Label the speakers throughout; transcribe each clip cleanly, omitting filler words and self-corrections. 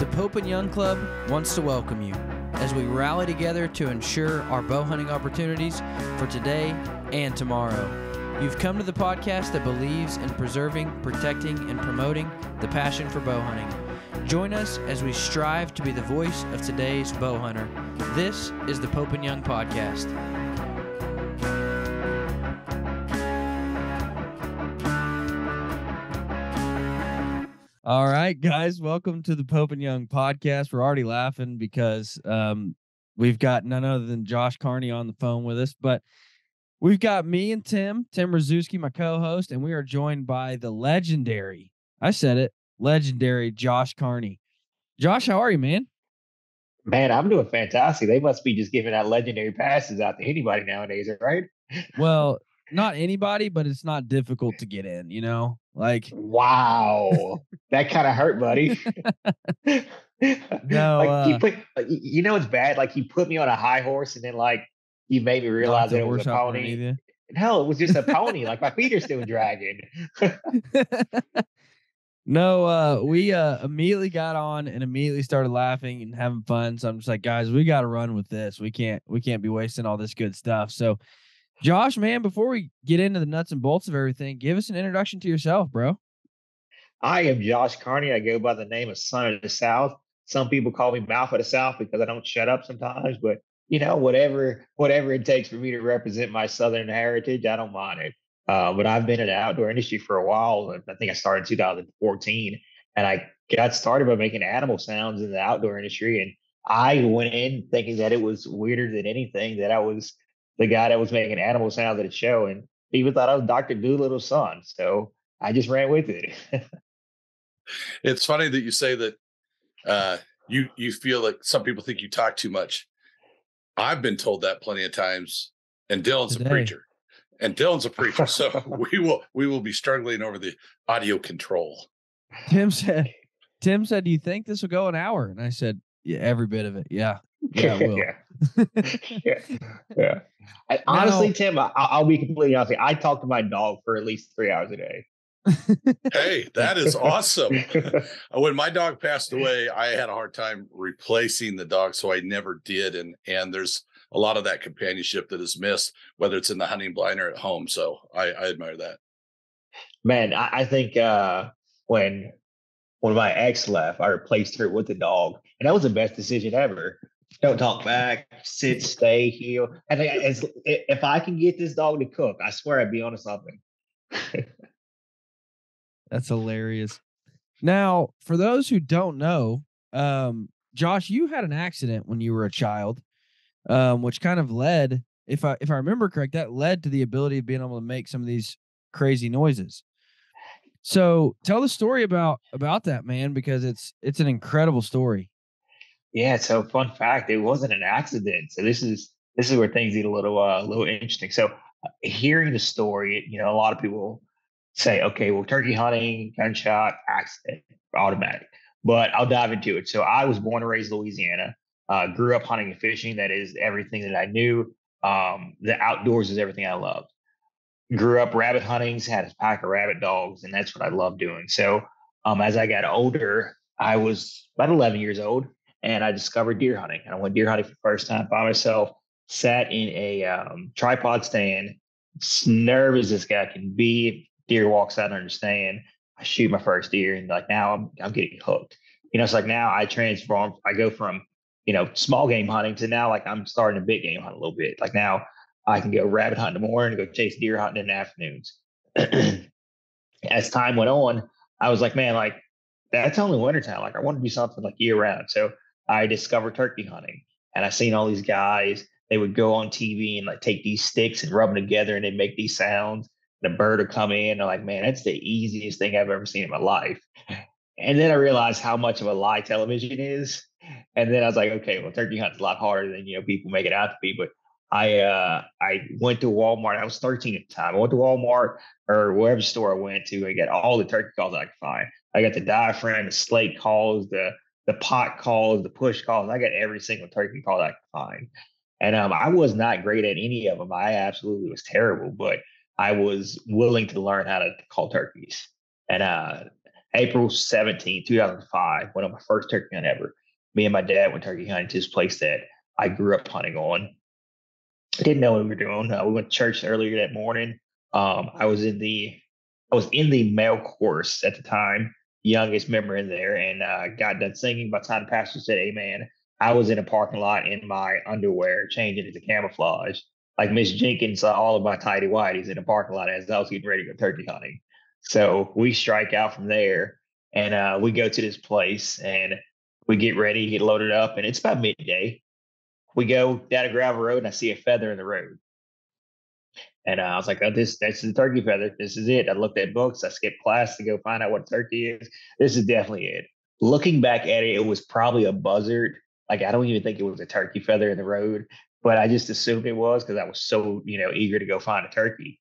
Speaker 1: The Pope and Young Club wants to welcome you as we rally together to ensure our bow hunting opportunities for today and tomorrow. You've come to the podcast that believes in preserving, protecting, and promoting the passion for bow hunting. Join us as we strive to be the voice of today's bow hunter. This is the Pope and Young Podcast. All right, guys, welcome to the Pope and Young Podcast. We're already laughing because we've got none other than Josh Carney on the phone with us, but we've got me and Tim Rzuski, my co-host, and we are joined by the legendary, legendary Josh Carney. Josh, how are you, man?
Speaker 2: Man, I'm doing fantastic. They must be just giving out legendary passes out to anybody nowadays, right?
Speaker 1: Well, not anybody, but it's not difficult to get in, you know?
Speaker 2: Wow. That kind of hurt, buddy.
Speaker 1: No,
Speaker 2: it's bad. Like, you put me on a high horse and then, you made me realize that it was a pony. No, it was just a pony. Like, my feet are still dragging.
Speaker 1: No, we immediately got on and immediately started laughing and having fun. So I'm just like, guys, we got to run with this. We can't be wasting all this good stuff. So, Josh, man, before we get into the nuts and bolts of everything, give us an introduction to yourself, bro.
Speaker 2: I am Josh Carney. I go by the name of Son of the South. Some people call me Mouth of the South because I don't shut up sometimes, but whatever it takes for me to represent my Southern heritage, I don't mind it. But I've been in the outdoor industry for a while. I think I started in 2014, and I got started by making animal sounds in the outdoor industry. And I went in thinking that it was weirder than anything, that I was the guy that was making animal sounds at a show, and people thought I was Dr. Doolittle's son. So I just ran with it.
Speaker 3: It's funny that you say that you feel like some people think you talk too much. I've been told that plenty of times, and Dylan's a preacher, so we will be struggling over the audio control.
Speaker 1: Tim said, do you think this will go an hour? And I said, yeah, every bit of it. Yeah, it
Speaker 2: will. Yeah. Honestly, Tim, I'll be completely honest. I talk to my dog for at least 3 hours a day.
Speaker 3: Hey, that is awesome. When my dog passed away, I had a hard time replacing the dog, so I never did. And there's a lot of that companionship that is missed, whether it's in the hunting blind or at home. So I admire that.
Speaker 2: Man, I think when my ex left, I replaced her with a dog, and that was the best decision ever. Don't talk back, sit, stay, heel. I think if I can get this dog to cook, I swear I'd be onto something.
Speaker 1: That's hilarious. Now, for those who don't know, Josh, you had an accident when you were a child, which kind of led, if I remember correct, that led to the ability of being able to make some of these crazy noises. So tell the story about that, man, because it's an incredible story.
Speaker 2: Yeah. So fun fact, it wasn't an accident. So this is where things get a little interesting. So hearing the story, a lot of people say, okay, well, turkey hunting, gunshot, accident, automatic. But I'll dive into it. So I was born and raised in Louisiana, grew up hunting and fishing. That is everything that I knew. The outdoors is everything I loved. Grew up rabbit hunting, had a pack of rabbit dogs, and that's what I loved doing. So as I got older, I was about 11 years old, and I discovered deer hunting. And I went deer hunting for the first time by myself, sat in a tripod stand, nervous as guy can be. Deer walks out under the stand. I shoot my first deer, and now I'm getting hooked. It's like now I transform. I go from small game hunting to now I'm starting a big game hunt a little bit. Like now I can go rabbit hunting in the morning, go chase deer hunting in the afternoons. As time went on, I was like, man, that's only wintertime. I want to do something year round. So I discovered turkey hunting, and I seen all these guys. They would go on TV and take these sticks and rub them together, and they make these sounds. The bird would come in. They're like, man, that's the easiest thing I've ever seen in my life. And then I realized how much of a lie television is. And then I was like, okay, well, turkey hunt's a lot harder than people make it out to be. But I went to Walmart. I was 13 at the time. I went to Walmart or wherever store I went to. I got all the turkey calls I could find. I got the diaphragm, the slate calls, the pot calls, the push calls. I got every single turkey call I could find. And I was not great at any of them. I absolutely was terrible, but I was willing to learn how to call turkeys. And April 17th, 2005, went on my first turkey hunt ever. Me and my dad went turkey hunting to this place that I grew up hunting on. I didn't know what we were doing. We went to church earlier that morning. I was in the male chorus at the time, youngest member in there, and got done singing. By the time the pastor said amen, I was in a parking lot in my underwear, changing into camouflage, like Miss Jenkins saw all of my tidy whities in the parking lot as I was getting ready to go turkey hunting. So we strike out from there, and we go to this place, and we get ready, get loaded up, and it's about midday. We go down a gravel road, and I see a feather in the road. And I was like, oh, that's the turkey feather. This is it. I looked at books. I skipped class to go find out what turkey is. This is definitely it. Looking back at it, it was probably a buzzard. Like, I don't even think it was a turkey feather in the road, but I just assumed it was because I was so, eager to go find a turkey.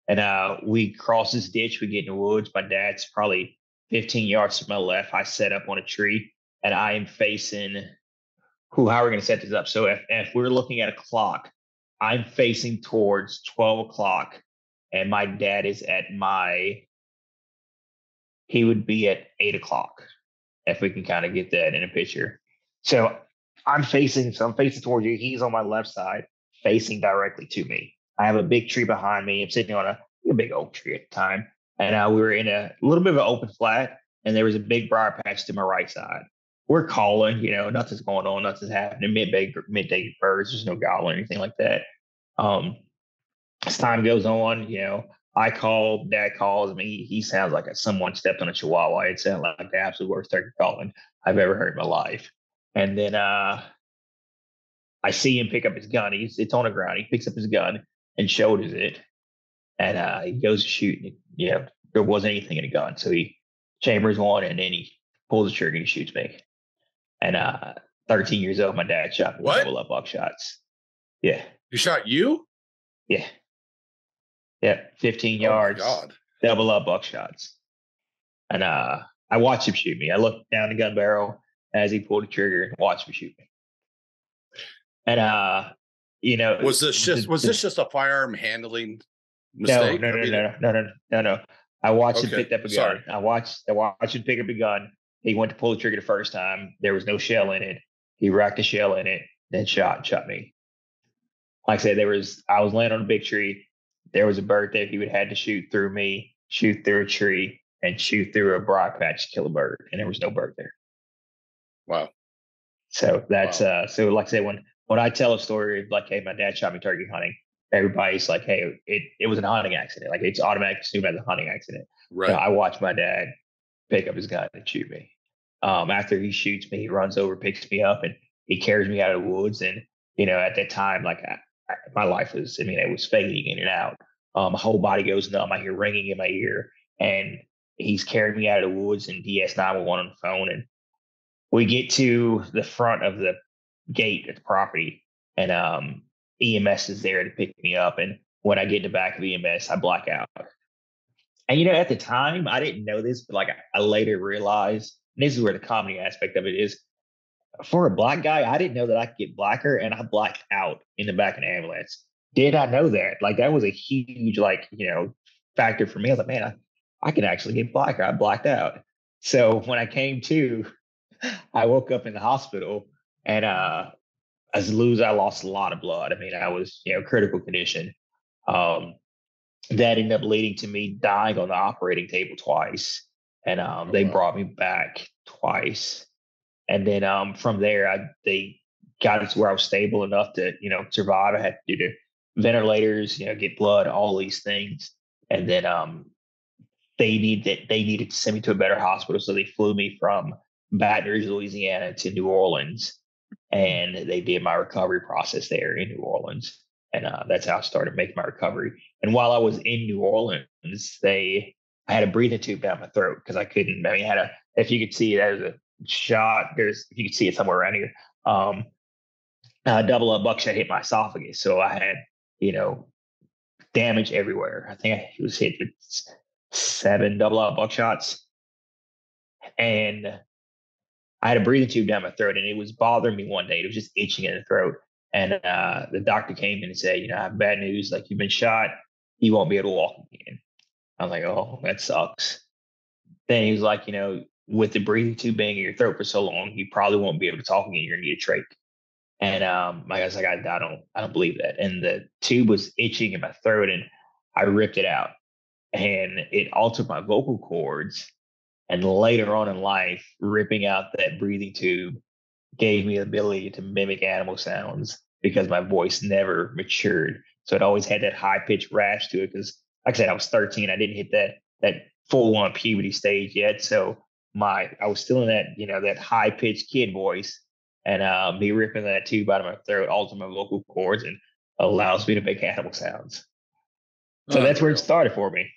Speaker 2: And we cross this ditch. We get in the woods. My dad's probably 15 yards to my left. I set up on a tree, and I am facing how are we going to set this up? So if we're looking at a clock, I'm facing towards 12 o'clock, and my dad is he would be at 8 o'clock, if we can kind of get that in a picture. So I'm facing towards you. He's on my left side, facing directly to me. I have a big tree behind me. I'm sitting on a big oak tree at the time. And we were in a little bit of an open flat, and there was a big briar patch to my right side. We're calling, nothing's going on, nothing's happening. Midday birds, there's no gobble or anything like that. As time goes on, I call, Dad calls me. He sounds like someone stepped on a chihuahua. It sounded like the absolute worst turkey calling I've ever heard in my life. And then I see him pick up his gun. It's on the ground. He picks up his gun and shoulders it, and he goes to shoot. And, there wasn't anything in the gun, so he chambers one, and then he pulls the trigger and he shoots me. And 13 years old, my dad shot me with double up buckshots. Yeah.
Speaker 3: He shot you?
Speaker 2: Yeah. Yeah. 15 yards. Oh my God. Double up buckshots. And I watched him shoot me. I looked down the gun barrel as he pulled the trigger and watched him shoot me. And
Speaker 3: was this just a firearm handling mistake?
Speaker 2: No. I watched him pick up a gun. I watched him pick up a gun. He went to pull the trigger the first time. There was no shell in it. He racked a shell in it, then shot me. Like I said, I was laying on a big tree. There was a bird there. He would have had to shoot through me, shoot through a tree, and shoot through a briar patch to kill a bird. And there was no bird there.
Speaker 3: Wow.
Speaker 2: So that's so like I said, when I tell a story like, hey, my dad shot me turkey hunting, everybody's like, hey, it was a hunting accident. Like, it's automatically assumed as a hunting accident.
Speaker 3: Right.
Speaker 2: I watched my dad pick up his gun and shoot me. After he shoots me, he runs over, picks me up, and he carries me out of the woods. And, at that time, like my life was, it was fading in and out. My whole body goes numb. I hear ringing in my ear, and he's carrying me out of the woods, and he has 911 on the phone. And we get to the front of the gate at the property, and EMS is there to pick me up. And when I get in the back of EMS, I black out. And, at the time, I didn't know this, but like I later realized, and this is where the comedy aspect of it is, for a black guy, I didn't know that I could get blacker, and I blacked out in the back of an ambulance. Did I know that? Like, that was a huge, factor for me. I was like, man, I can actually get blacker. I blacked out. So when I came to, I woke up in the hospital, and I lost a lot of blood. I was, critical condition. That ended up leading to me dying on the operating table twice. And they brought me back twice. And then from there, they got it to where I was stable enough to, survive. I had to do the ventilators, get blood, all these things. And then they needed to send me to a better hospital. So they flew me from Baton Rouge, Louisiana to New Orleans. And they did my recovery process there in New Orleans. And that's how I started making my recovery. And while I was in New Orleans, I had a breathing tube down my throat because I couldn't. If you could see it as a shot, if you could see it somewhere around here, double up buckshot hit my esophagus. So I had, damage everywhere. I think I was hit with 7 double up buckshots. And I had a breathing tube down my throat, and it was bothering me one day. It was just itching in the throat. And the doctor came in and said, I have bad news. Like, you've been shot. You won't be able to walk again. I was like, oh, that sucks. then he was like, with the breathing tube being in your throat for so long, you probably won't be able to talk again. You're gonna need a trach. And my guy's like, I don't believe that. And the tube was itching in my throat, and I ripped it out, and it altered my vocal cords. And later on in life, ripping out that breathing tube gave me the ability to mimic animal sounds because my voice never matured. So it always had that high pitched rash to it. Because, like I said, I was 13. I didn't hit that full on puberty stage yet. So I was still in that high pitched kid voice, and me ripping that tube out of my throat altered my vocal cords and allows me to make animal sounds. So that's where it started for me.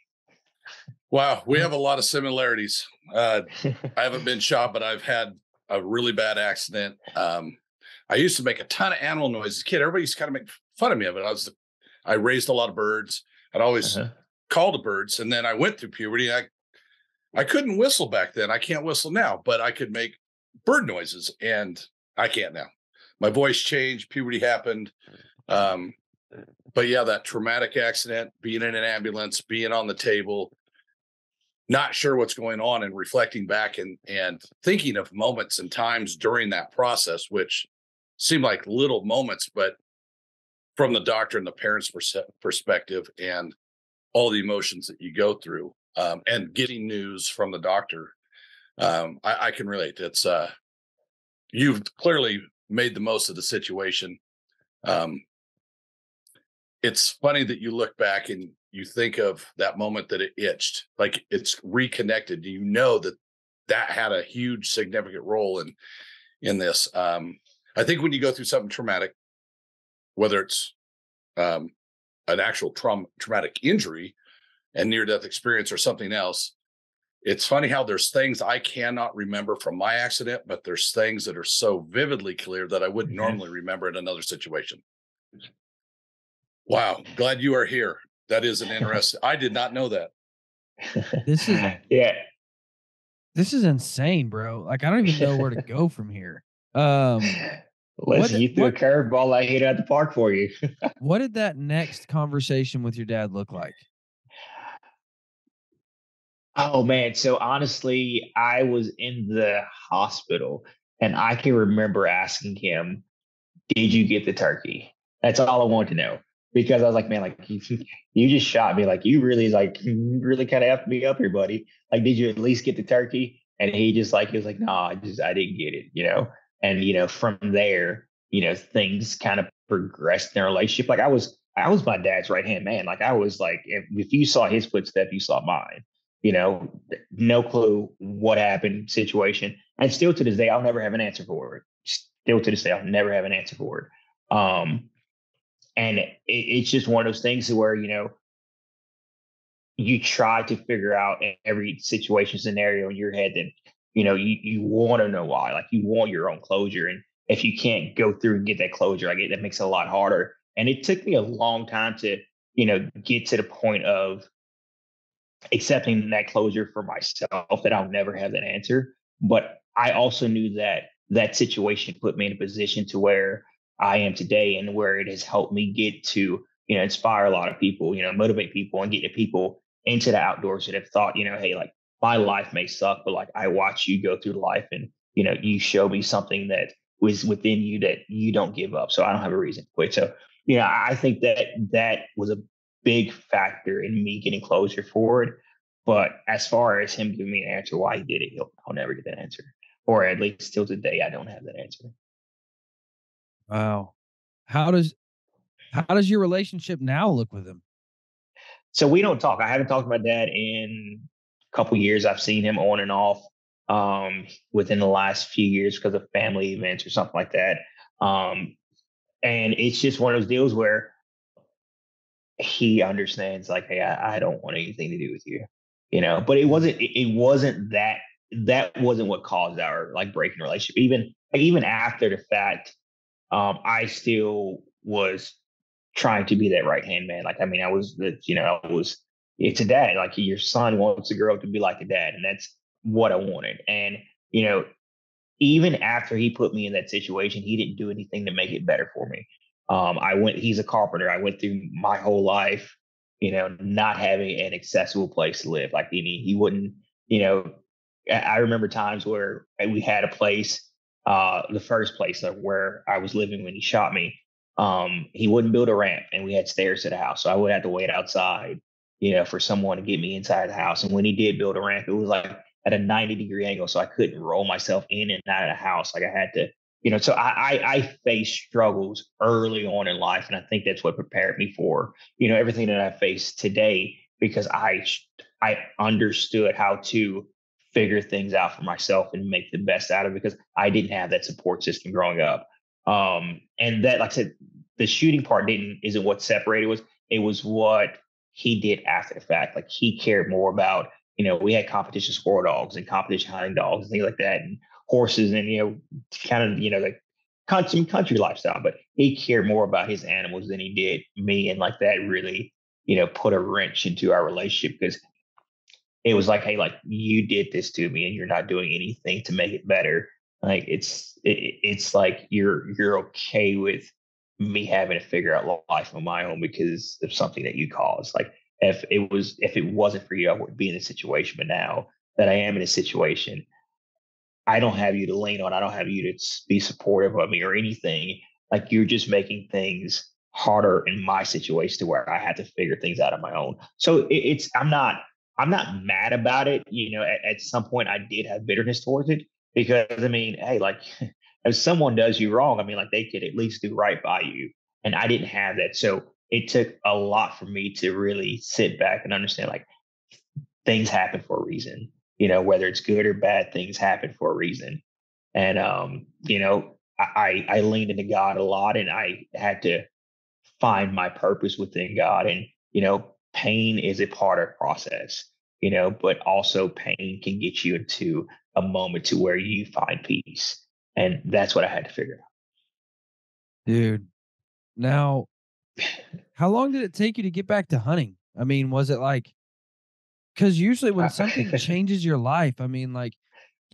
Speaker 3: Wow, we have a lot of similarities. I haven't been shot, but I've had a really bad accident. I used to make a ton of animal noises as a kid. Everybody used to kind of make fun of me of it. I raised a lot of birds. I'd always call the birds. And then I went through puberty. I couldn't whistle back then. I can't whistle now, but I could make bird noises, and I can't now. My voice changed. Puberty happened. But yeah, that traumatic accident, being in an ambulance, being on the table, not sure what's going on, and reflecting back and thinking of moments and times during that process, which seemed like little moments, but from the doctor and the parents' perspective and all the emotions that you go through, and getting news from the doctor, I can relate. It's you've clearly made the most of the situation. It's funny that you look back and you think of that moment that it itched, like it's reconnected. You know that had a huge significant role in this. I think when you go through something traumatic, whether it's an actual traumatic injury and near-death experience or something else, it's funny how there's things I cannot remember from my accident, but there's things that are so vividly clear that I wouldn't normally remember in another situation. Wow. Glad you are here. That is an interesting. I did not know that.
Speaker 1: This is
Speaker 2: yeah.
Speaker 1: This is insane, bro. Like, I don't even know where to go from here.
Speaker 2: Listen, you threw a curveball I hit at the park for you.
Speaker 1: What did that next conversation with your dad look like?
Speaker 2: Oh man. So honestly, I was in the hospital, and I can remember asking him, did you get the turkey? That's all I wanted to know. Because I was like, man, like you just shot me. Like you really kind of effed me up here, buddy. Like, did you at least get the turkey? And he was like, no, I didn't get it. And from there, things kind of progressed in our relationship. Like I was my dad's right hand man. Like I was like, if you saw his footstep, you saw mine. No clue what happened, situation. And still to this day, I'll never have an answer for it. Still to this day, I'll never have an answer for it. And it's just one of those things where, you try to figure out every situation scenario in your head that, you want to know why, like you want your own closure. And if you can't go through and get that closure, that makes it a lot harder. And it took me a long time to, get to the point of accepting that closure for myself, that I'll never have that answer. But I also knew that that situation put me in a position to where I am today, and where it has helped me get to, inspire a lot of people, motivate people and get the people into the outdoors that have thought, hey, like my life may suck, but like I watch you go through life, and, you show me something that was within you that you don't give up. So I don't have a reason to quit. So, I think that was a big factor in me getting closure for it. But as far as him giving me an answer why he did it, I'll never get that answer. Or at least till today, I don't have that answer.
Speaker 1: Wow. How does your relationship now look with him?
Speaker 2: So we don't talk. I haven't talked to my dad in a couple years. I've seen him on and off within the last few years because of family events or something like that. And it's just one of those deals where he understands, like, hey, I don't want anything to do with you, but it wasn't that wasn't what caused our like breaking relationship. Even after the fact, I still was trying to be that right hand man. Like, I mean, it's a dad. Like your son wants to grow up to be like a dad, and that's what I wanted. And you know, even after he put me in that situation, he didn't do anything to make it better for me. He's a carpenter. I went through my whole life, not having an accessible place to live. Like he wouldn't, you know, I remember times where we had a place, the first place where I was living when he shot me. He wouldn't build a ramp, and we had stairs to the house, so I would have to wait outside, for someone to get me inside the house. And when he did build a ramp, it was like at a 90-degree angle, so I couldn't roll myself in and out of the house. Like I had to, so I faced struggles early on in life, and I think that's what prepared me for, everything that I face today, because I understood how to figure things out for myself and make the best out of it, because I didn't have that support system growing up. And that, like I said, the shooting part isn't what separated us. It was what he did after the fact. Like he cared more about, we had competition squirrel dogs and competition hunting dogs and things like that, and horses, and kind of the country lifestyle. But he cared more about his animals than he did me, and like that really put a wrench into our relationship, because it was like, hey, like you did this to me and you're not doing anything to make it better. Like it's like you're okay with me having to figure out life on my own because of something that you caused. Like if it wasn't for you, I wouldn't be in this situation. But now that I am in a situation, I don't have you to lean on. I don't have you to be supportive of me or anything. Like you're just making things harder in my situation to where I had to figure things out on my own. So I'm not mad about it. At some point I did have bitterness towards it, because I mean, hey, like if someone does you wrong, I mean, like they could at least do right by you. And I didn't have that. So it took a lot for me to really sit back and understand, like, things happen for a reason, whether it's good or bad, things happen for a reason. And, I leaned into God a lot, and I had to find my purpose within God. And, pain is a part of the process, but also pain can get you into a moment to where you find peace. And that's what I had to figure
Speaker 1: Dude. Now, how long did it take you to get back to hunting? I mean, was it like, because usually when
Speaker 2: out.
Speaker 1: something changes your life, I mean, like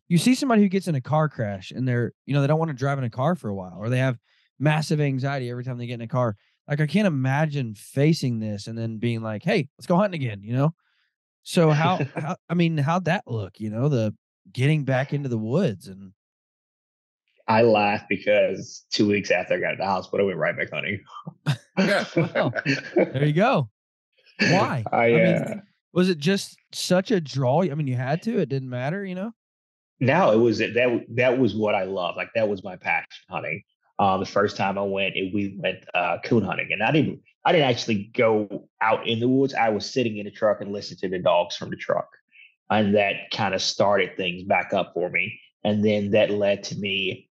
Speaker 1: you see somebody who gets in a car crash and they don't want to drive in a car for a while, or they have massive anxiety every time they get in a car. Like I can't imagine facing this and then being like, "Hey, let's go hunting again." So I mean, how'd that look? The getting back into the woods and
Speaker 2: I laughed because 2 weeks after I got to the hospital, I went right back hunting.
Speaker 1: well, there you go. Why?
Speaker 2: I
Speaker 1: I mean, was it just such a draw? I mean, you had to. It didn't matter.
Speaker 2: No, it was that was what I love. Like that was my passion, hunting. The first time I went, we went coon hunting, and I didn't actually go out in the woods. I was sitting in the truck and listening to the dogs from the truck, and that kind of started things back up for me. And then that led to me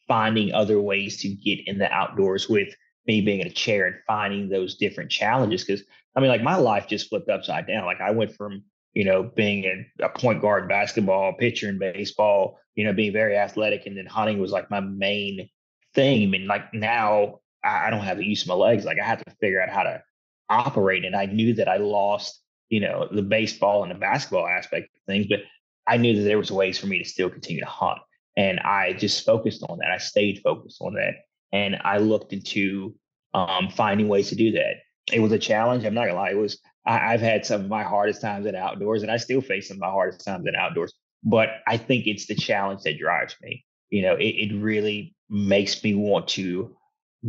Speaker 2: finding other ways to get in the outdoors, with me being in a chair and finding those different challenges. Because I mean, like my life just flipped upside down. Like I went from being a point guard basketball, pitcher in baseball, being very athletic. And then hunting was like my main thing. I mean, like now I don't have the use of my legs. Like I have to figure out how to operate. And I knew that I lost, the baseball and the basketball aspect of things, but I knew that there was ways for me to still continue to hunt. And I just focused on that. I stayed focused on that. And I looked into finding ways to do that. It was a challenge. I'm not gonna lie. I've had some of my hardest times in outdoors, and I still face some of my hardest times in outdoors. But I think it's the challenge that drives me. It really makes me want to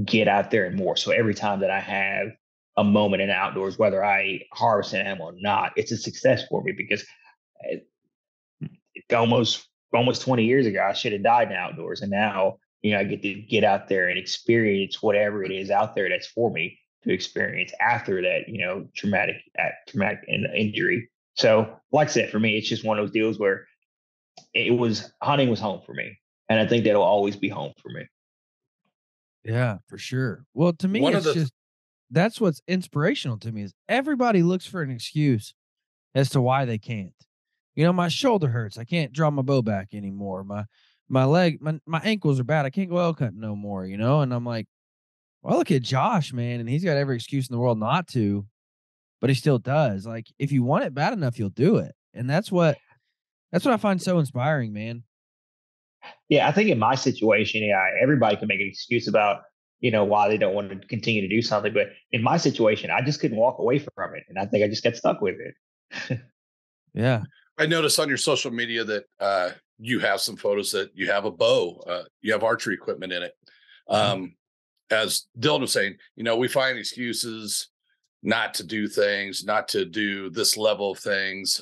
Speaker 2: get out there and more. So every time that I have a moment in outdoors, whether I harvest an animal or not, it's a success for me, because almost 20 years ago, I should have died in outdoors. And now, I get to get out there and experience whatever it is out there that's for me to experience after that, traumatic injury. So like I said, for me, it's just one of those deals where hunting was home for me. And I think that'll always be home for me.
Speaker 1: yeah, for sure. Well, to me,
Speaker 3: One of
Speaker 1: it's
Speaker 3: the
Speaker 1: just that's what's inspirational to me is everybody looks for an excuse as to why they can't. My shoulder hurts. I can't draw my bow back anymore. My leg, my ankles are bad. I can't go elk hunting no more. And I'm like, well, look at Josh, man, and he's got every excuse in the world not to, but he still does. Like, if you want it bad enough, you'll do it. And that's what I find so inspiring, man.
Speaker 2: Yeah, I think in my situation, yeah, everybody can make an excuse about, why they don't want to continue to do something. But in my situation, I just couldn't walk away from it. And I think I just got stuck with it.
Speaker 1: Yeah.
Speaker 3: I noticed on your social media that you have some photos that you have a bow, you have archery equipment in it. As Dylan was saying, we find excuses not to do things, not to do this level of things.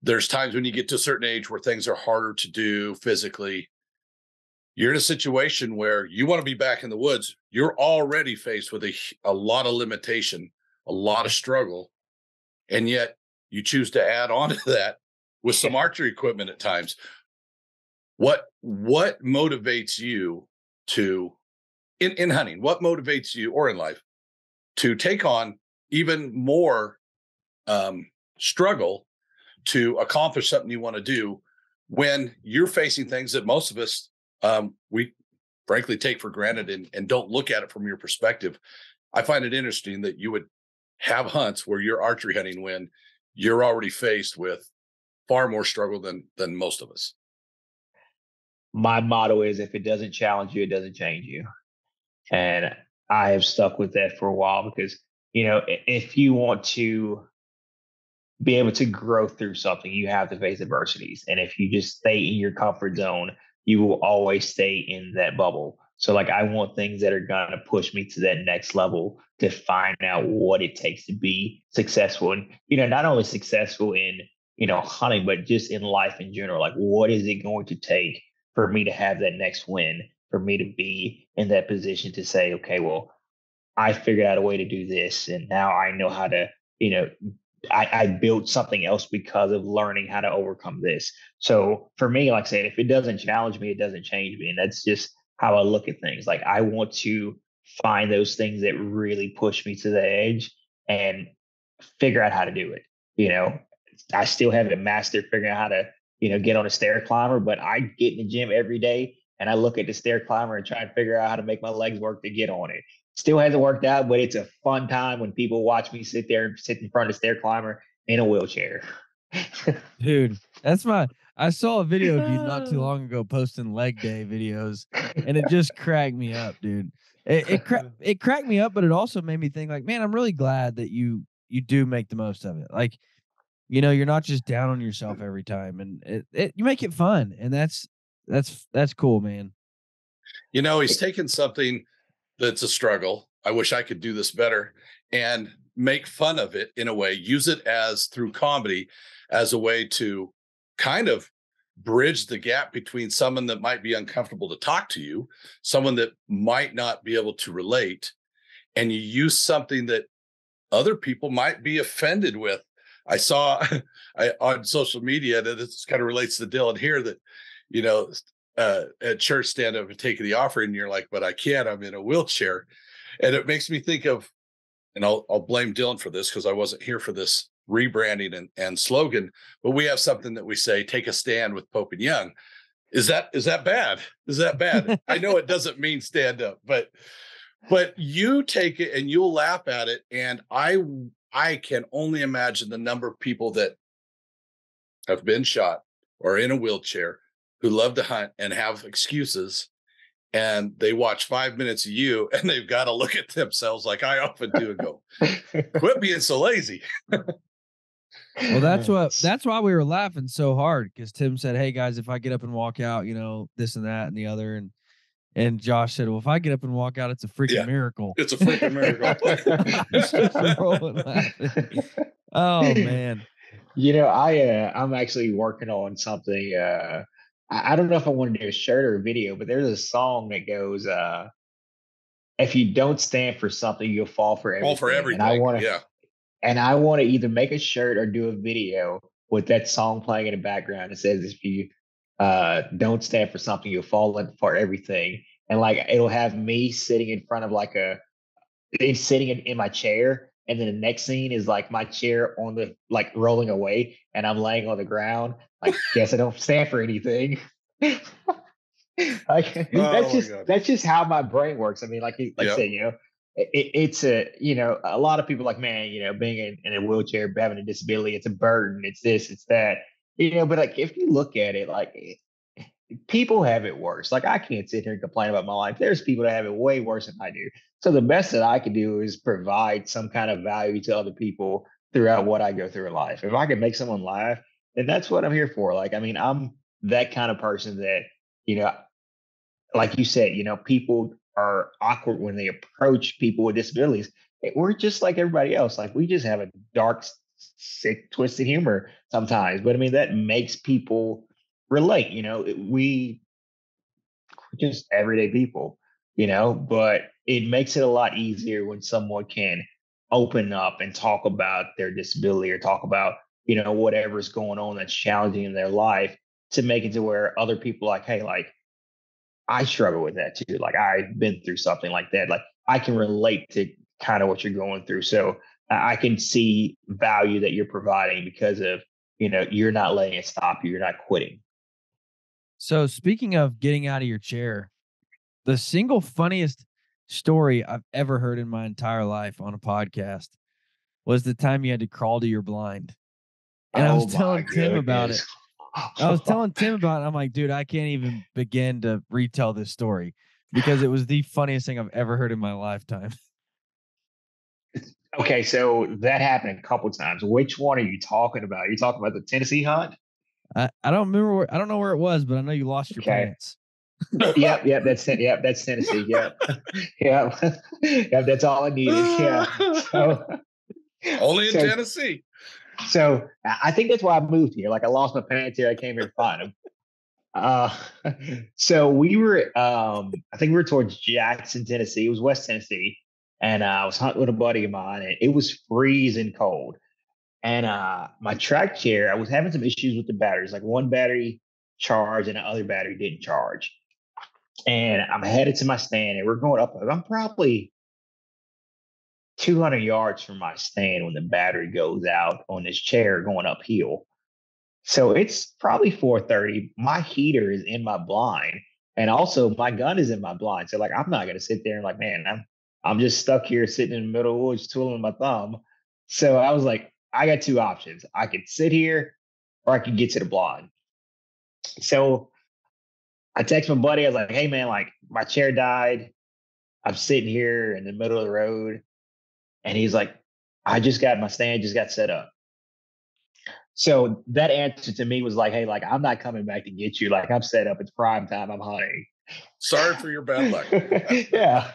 Speaker 3: There's times when you get to a certain age where things are harder to do physically. You're in a situation where you want to be back in the woods. You're already faced with a lot of limitation, a lot of struggle, and yet you choose to add on to that with some archery equipment at times. What motivates you to in hunting? What motivates you, or in life, to take on even more struggle to accomplish something you want to do when you're facing things that most of us we frankly take for granted and don't look at it from your perspective? I find it interesting that you would have hunts where you're archery hunting when you're already faced with far more struggle than most of us.
Speaker 2: My motto is, if it doesn't challenge you, it doesn't change you. And I have stuck with that for a while because, if you want to be able to grow through something, you have to face adversities. And if you just stay in your comfort zone, you will always stay in that bubble. So, like, I want things that are going to push me to that next level to find out what it takes to be successful. And, not only successful in, hunting, but just in life in general. Like, what is it going to take for me to have that next win, for me to be in that position to say, okay, well, I figured out a way to do this. And now I know how to, I built something else because of learning how to overcome this. So for me, like I said, if it doesn't challenge me, it doesn't change me. And that's just how I look at things. Like, I want to find those things that really push me to the edge and figure out how to do it. I still haven't mastered figuring out how to, get on a stair climber, but I get in the gym every day and I look at the stair climber and try and figure out how to make my legs work to get on it. Still hasn't worked out, but it's a fun time when people watch me sit in front of the stair climber in a wheelchair.
Speaker 1: Dude, I saw a video of you not too long ago posting leg day videos, and it just cracked me up, dude. It cracked me up, but it also made me think, like, man, I'm really glad that you do make the most of it. Like, you're not just down on yourself every time, and you make it fun, and that's cool, man.
Speaker 3: He's taken something that's a struggle. I wish I could do this better, and make fun of it in a way, use it as through comedy as a way to kind of bridge the gap between someone that might be uncomfortable to talk to you, someone that might not be able to relate, and you use something that other people might be offended with. I saw on social media that this kind of relates to Dylan here that, at church stand up and take the offering, and you're like, but I can't, I'm in a wheelchair. And it makes me think of, and I'll blame Dylan for this because I wasn't here for this rebranding and slogan, but we have something that we say, take a stand with Pope and Young. Is that bad? Is that bad? I know it doesn't mean stand up, but you take it and you'll laugh at it. And I can only imagine the number of people that have been shot or in a wheelchair who love to hunt and have excuses, and they watch 5 minutes of you and they've got to look at themselves like I often do and go, quit being so lazy.
Speaker 1: Well, that's why we were laughing so hard, because Tim said, hey guys, if I get up and walk out, this and that and the other, and Josh said, well, if I get up and walk out, it's a freaking miracle.
Speaker 3: It's a freaking miracle.
Speaker 1: Just rolling laughing. Oh man.
Speaker 2: I'm actually working on something. I don't know if I want to do a shirt or a video, but there's a song that goes, if you don't stand for something, you'll fall for everything.
Speaker 3: Fall for everything.
Speaker 2: And I want to either make a shirt or do a video with that song playing in the background. It says, if you don't stand for something, you'll fall for everything. And like, it'll have me sitting in front of sitting in my chair. And then the next scene is like my chair on the, like, rolling away, and I'm laying on the ground. Like, guess I don't stand for anything. That's just how my brain works. I mean, like I said, it's a lot of people like, man, being in a wheelchair, having a disability, it's a burden. It's this, it's that, but like, if you look at it, like, people have it worse. Like, I can't sit here and complain about my life. There's people that have it way worse than I do. So the best that I can do is provide some kind of value to other people throughout what I go through in life. If I can make someone laugh, And that's what I'm here for. Like, I mean, I'm that kind of person that, you know, like you said, people are awkward when they approach people with disabilities. We're just like everybody else. Like, we just have a dark, sick, twisted humor sometimes. But I mean, that makes people relate. We just everyday people, but it makes it a lot easier when someone can open up and talk about their disability or talk about, whatever's going on that's challenging in their life, to make it to where other people like, hey, like, I struggle with that too. Like, I've been through something like that. Like, I can relate to kind of what you're going through. So I can see value that you're providing because of, you're not letting it stop you. You're not quitting.
Speaker 1: So speaking of getting out of your chair, the single funniest story I've ever heard in my entire life on a podcast was the time you had to crawl to your blind. And I was
Speaker 2: Oh my
Speaker 1: telling Tim about it.
Speaker 2: goodness.
Speaker 1: I was telling Tim about it. I'm like, dude, I can't even begin to retell this story because it was the funniest thing I've ever heard in my lifetime.
Speaker 2: Okay, so that happened a couple times. Which one are you talking about? Are you talking about the Tennessee hunt?
Speaker 1: I don't remember I don't know where it was, but I know you lost your
Speaker 2: Okay.
Speaker 1: pants.
Speaker 2: Yep, that's Tennessee. Yep. Yep. Yep, that's all I needed. Yeah. So
Speaker 3: Only in
Speaker 2: so
Speaker 3: Tennessee.
Speaker 2: so I think that's why I moved here. Like, I lost my pants here. I came here to find them. Uh, so we were, I think we were towards Jackson, Tennessee. It was West Tennessee, and I was hunting with a buddy of mine, and it was freezing cold. And my track chair, I was having some issues with the batteries. Like, one battery charged and the other battery didn't charge. And I'm headed to my stand, and we're going up. I'm probably 200 yards from my stand when the battery goes out on this chair going uphill. So it's probably 4:30. My heater is in my blind, and also my gun is in my blind. So, like, I'm not gonna sit there and, like, man, I'm just stuck here sitting in the middle of the woods twiddling my thumb. So I was like, I got two options. I could sit here, or I could get to the blind. So I text my buddy. I was like, hey man, like, my chair died. I'm sitting here in the middle of the road. And he's like, I just got my stand, just got set up. So that answer to me was like, hey, like, I'm not coming back to get you. Like, I'm set up. It's prime time. I'm hunting.
Speaker 3: Sorry for your bad luck.
Speaker 2: Yeah.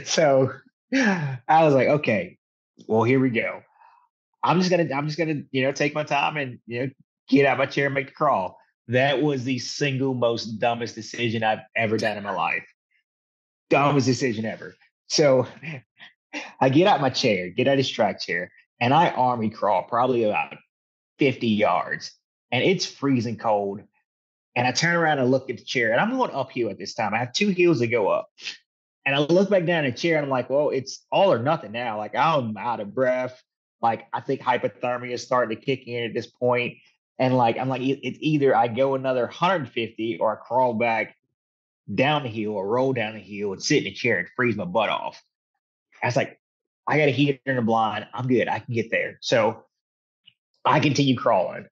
Speaker 2: So I was like, okay, well, here we go. I'm just gonna, take my time and, get out my chair and make the crawl. That was the single most dumbest decision I've ever done in my life. Dumbest decision ever. So I get out my chair, get out of this track chair, and I army crawl probably about 50 yards. And it's freezing cold. And I turn around and look at the chair, and I'm going uphill at this time. I have two hills to go up. And I look back down at the chair, and I'm like, well, it's all or nothing now. Like, I'm out of breath. Like, I think hypothermia is starting to kick in at this point. And, like, I'm like, it's either I go another 150 or I crawl back down the hill or roll down the hill and sit in a chair and freeze my butt off. I was like, I got a heater in the blind. I'm good. I can get there. So I continue crawling.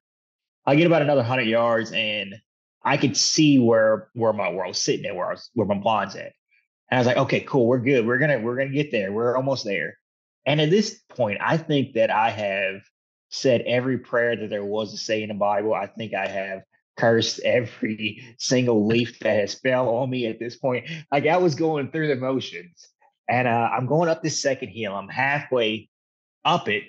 Speaker 2: I get about another 100 yards, and I could see where I was sitting at, where my blind's at. And I was like, okay, cool, we're good. We're gonna get there. We're almost there. And at this point, I think that I have said every prayer that there was to say in the Bible. I think I have cursed every single leaf that has fell on me at this point. Like, I was going through the motions, and I'm going up this second hill. I'm halfway up it,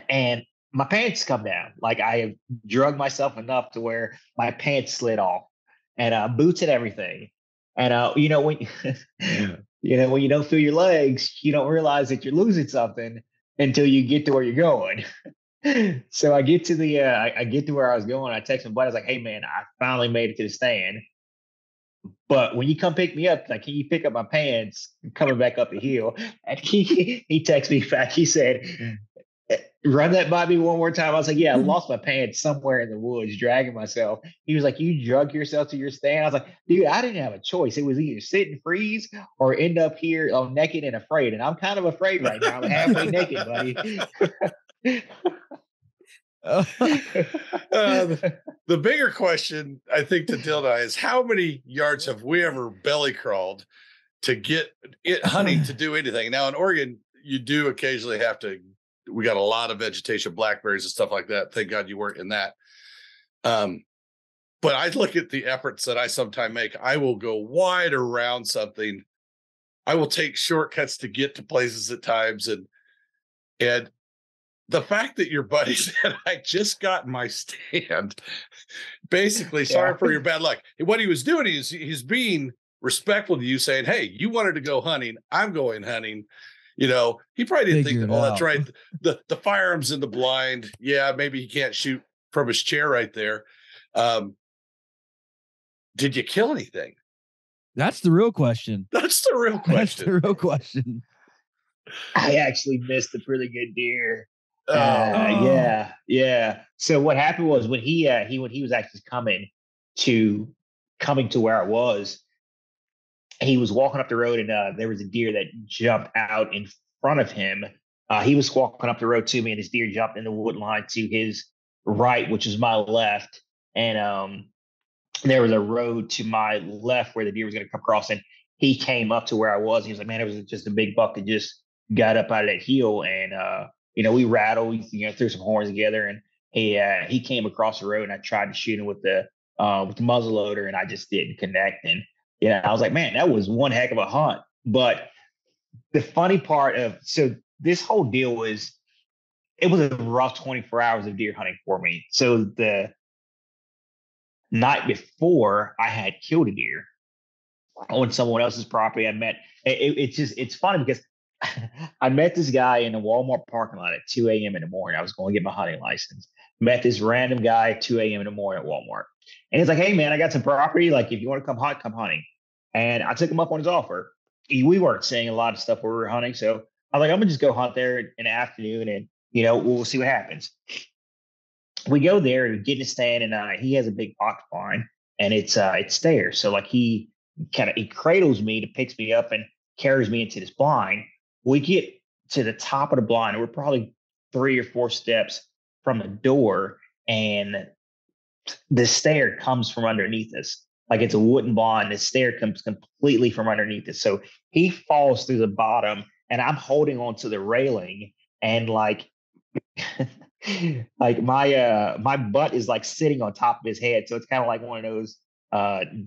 Speaker 2: and my pants come down. Like, I have drugged myself enough to where my pants slid off, and boots and everything. And when when you don't feel your legs, you don't realize that you're losing something until you get to where you're going. So I get to the I get to where I was going. I text my buddy. I was like, "Hey man, I finally made it to the stand. But when you come pick me up, like, can you pick up my pants coming back up the hill?" And he texted me back. He said, run that by me one more time. I was like, yeah, I lost my pants somewhere in the woods, dragging myself. He was like, you drug yourself to your stand? I was like, dude, I didn't have a choice. It was either sit and freeze or end up here naked and afraid. And I'm kind of afraid right now. I'm halfway naked, buddy.
Speaker 3: The bigger question, I think, to Dylan and I is, how many yards have we ever belly crawled to get it hunting to do anything? Now in Oregon, you do occasionally have to we got a lot of vegetation, blackberries and stuff like that. Thank God you weren't in that. But I look at the efforts that I sometimes make. I will go wide around something. I will take shortcuts to get to places at times. And the fact that your buddy said, I just got in my stand, basically, sorry for your bad luck. What he was doing is he's being respectful to you, saying, hey, you wanted to go hunting. I'm going hunting. You know, he probably didn't think that, oh, that's right. The firearm's in the blind. Yeah, maybe he can't shoot from his chair right there. Did you kill anything?
Speaker 1: That's the real question.
Speaker 3: That's the real question.
Speaker 2: I actually missed a pretty good deer. Yeah. So what happened was when he was actually coming to where I was, he was walking up the road and there was a deer that jumped out in front of him. He was walking up the road to me, and this deer jumped in the wood line to his right, which is my left, and there was a road to my left where the deer was going to come across, and he came up to where I was. He was like, man, it was just a big buck that just got up out of that hill. And, we rattled, threw some horns together, and he came across the road, and I tried to shoot him with the muzzle loader, and I just didn't connect. And, I was like, man, that was one heck of a hunt. But the funny part so this whole deal it was a rough 24 hours of deer hunting for me. So the night before, I had killed a deer on someone else's property. I met it's funny because I met this guy in a Walmart parking lot at 2 a.m. in the morning. I was going to get my hunting license. Met this random guy at 2 a.m. in the morning at Walmart. And he's like, hey man, I got some property. Like, if you want to come hunt, come hunting. And I took him up on his offer. We weren't seeing a lot of stuff where we were hunting. So I was like, I'm gonna just go hunt there in the afternoon, and we'll see what happens. We go there and get in a stand, and he has a big box blind, and it's stairs. So like he cradles me to picks me up and carries me into this blind. We get to the top of the blind, and we're probably 3 or 4 steps from the door, and the stair comes from underneath us. Like, it's a wooden blind. The stair comes completely from underneath us. So he falls through the bottom, and I'm holding onto the railing, and like like my butt is like sitting on top of his head. So it's kind of like one of those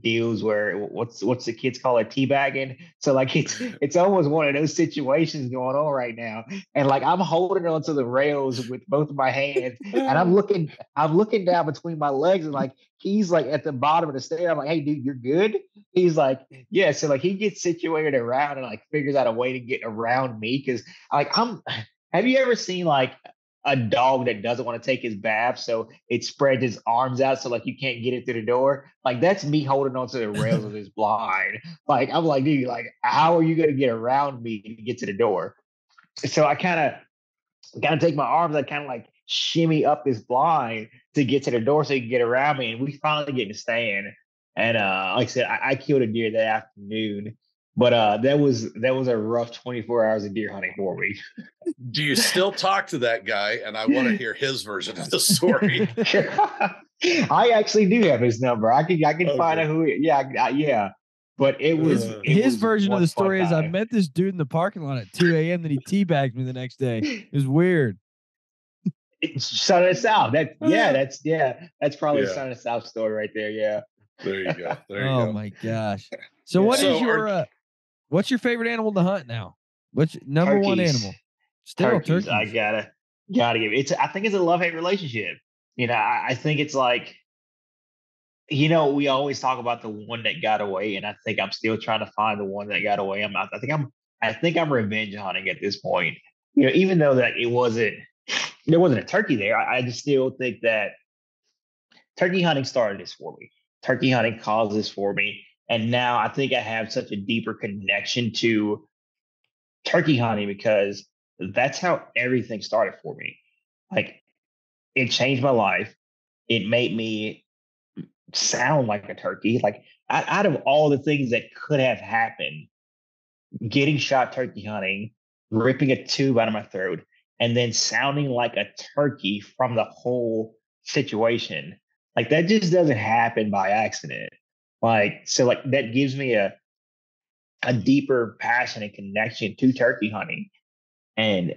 Speaker 2: deals where what's the kids call it, teabagging. So like it's almost one of those situations going on right now. And like I'm holding onto the rails with both of my hands, and I'm looking down between my legs, and like he's like at the bottom of the stair. I'm like, hey dude, you're good? He's like, yeah. So like he gets situated around and like figures out a way to get around me, because like have you ever seen like a dog that doesn't want to take his bath, so it spreads his arms out so like you can't get it through the door? Like, that's me holding onto the rails of his blind. Like, I'm like, dude, like, how are you going to get around me to get to the door? So I kind of take my arms, I kind of like shimmy up this blind to get to the door so he can get around me, and we finally get in the stand. And like I said, I killed a deer that afternoon. But that was a rough 24 hours of deer hunting for me.
Speaker 3: Do you still talk to that guy? And I want to hear his version of the story.
Speaker 2: I actually do have his number. I can find out who. Yeah. But his
Speaker 1: version of the story is, I met this dude in the parking lot at 2 a.m. that he teabagged me the next day. It was weird.
Speaker 2: It's Son of the South. That's probably a Son of the South story right there. Yeah.
Speaker 3: There you go.
Speaker 1: Oh my gosh. So what's your favorite animal to hunt now? What's your number
Speaker 2: turkeys.
Speaker 1: One animal? Still turkeys.
Speaker 2: I gotta give it. I think it's a love-hate relationship. I think it's like, we always talk about the one that got away, and I think I'm still trying to find the one that got away. I think I'm revenge hunting at this point. Even though that there wasn't a turkey there, I just still think that turkey hunting started this for me. Turkey hunting caused this for me. And now I think I have such a deeper connection to turkey hunting because that's how everything started for me. Like, it changed my life. It made me sound like a turkey. Like, out of all the things that could have happened, getting shot turkey hunting, ripping a tube out of my throat, and then sounding like a turkey from the whole situation, like, that just doesn't happen by accident. Like, so like that gives me a deeper passion and connection to turkey hunting. And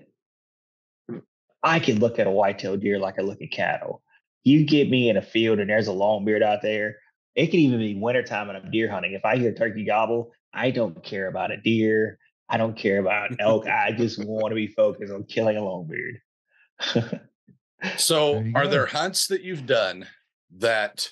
Speaker 2: I can look at a white-tailed deer like I look at cattle. You get me in a field and there's a longbeard out there. It could even be wintertime and I'm deer hunting. If I hear turkey gobble, I don't care about a deer. I don't care about elk. I just want to be focused on killing a longbeard.
Speaker 3: So,
Speaker 1: you
Speaker 3: are
Speaker 1: go.
Speaker 3: there hunts that you've done that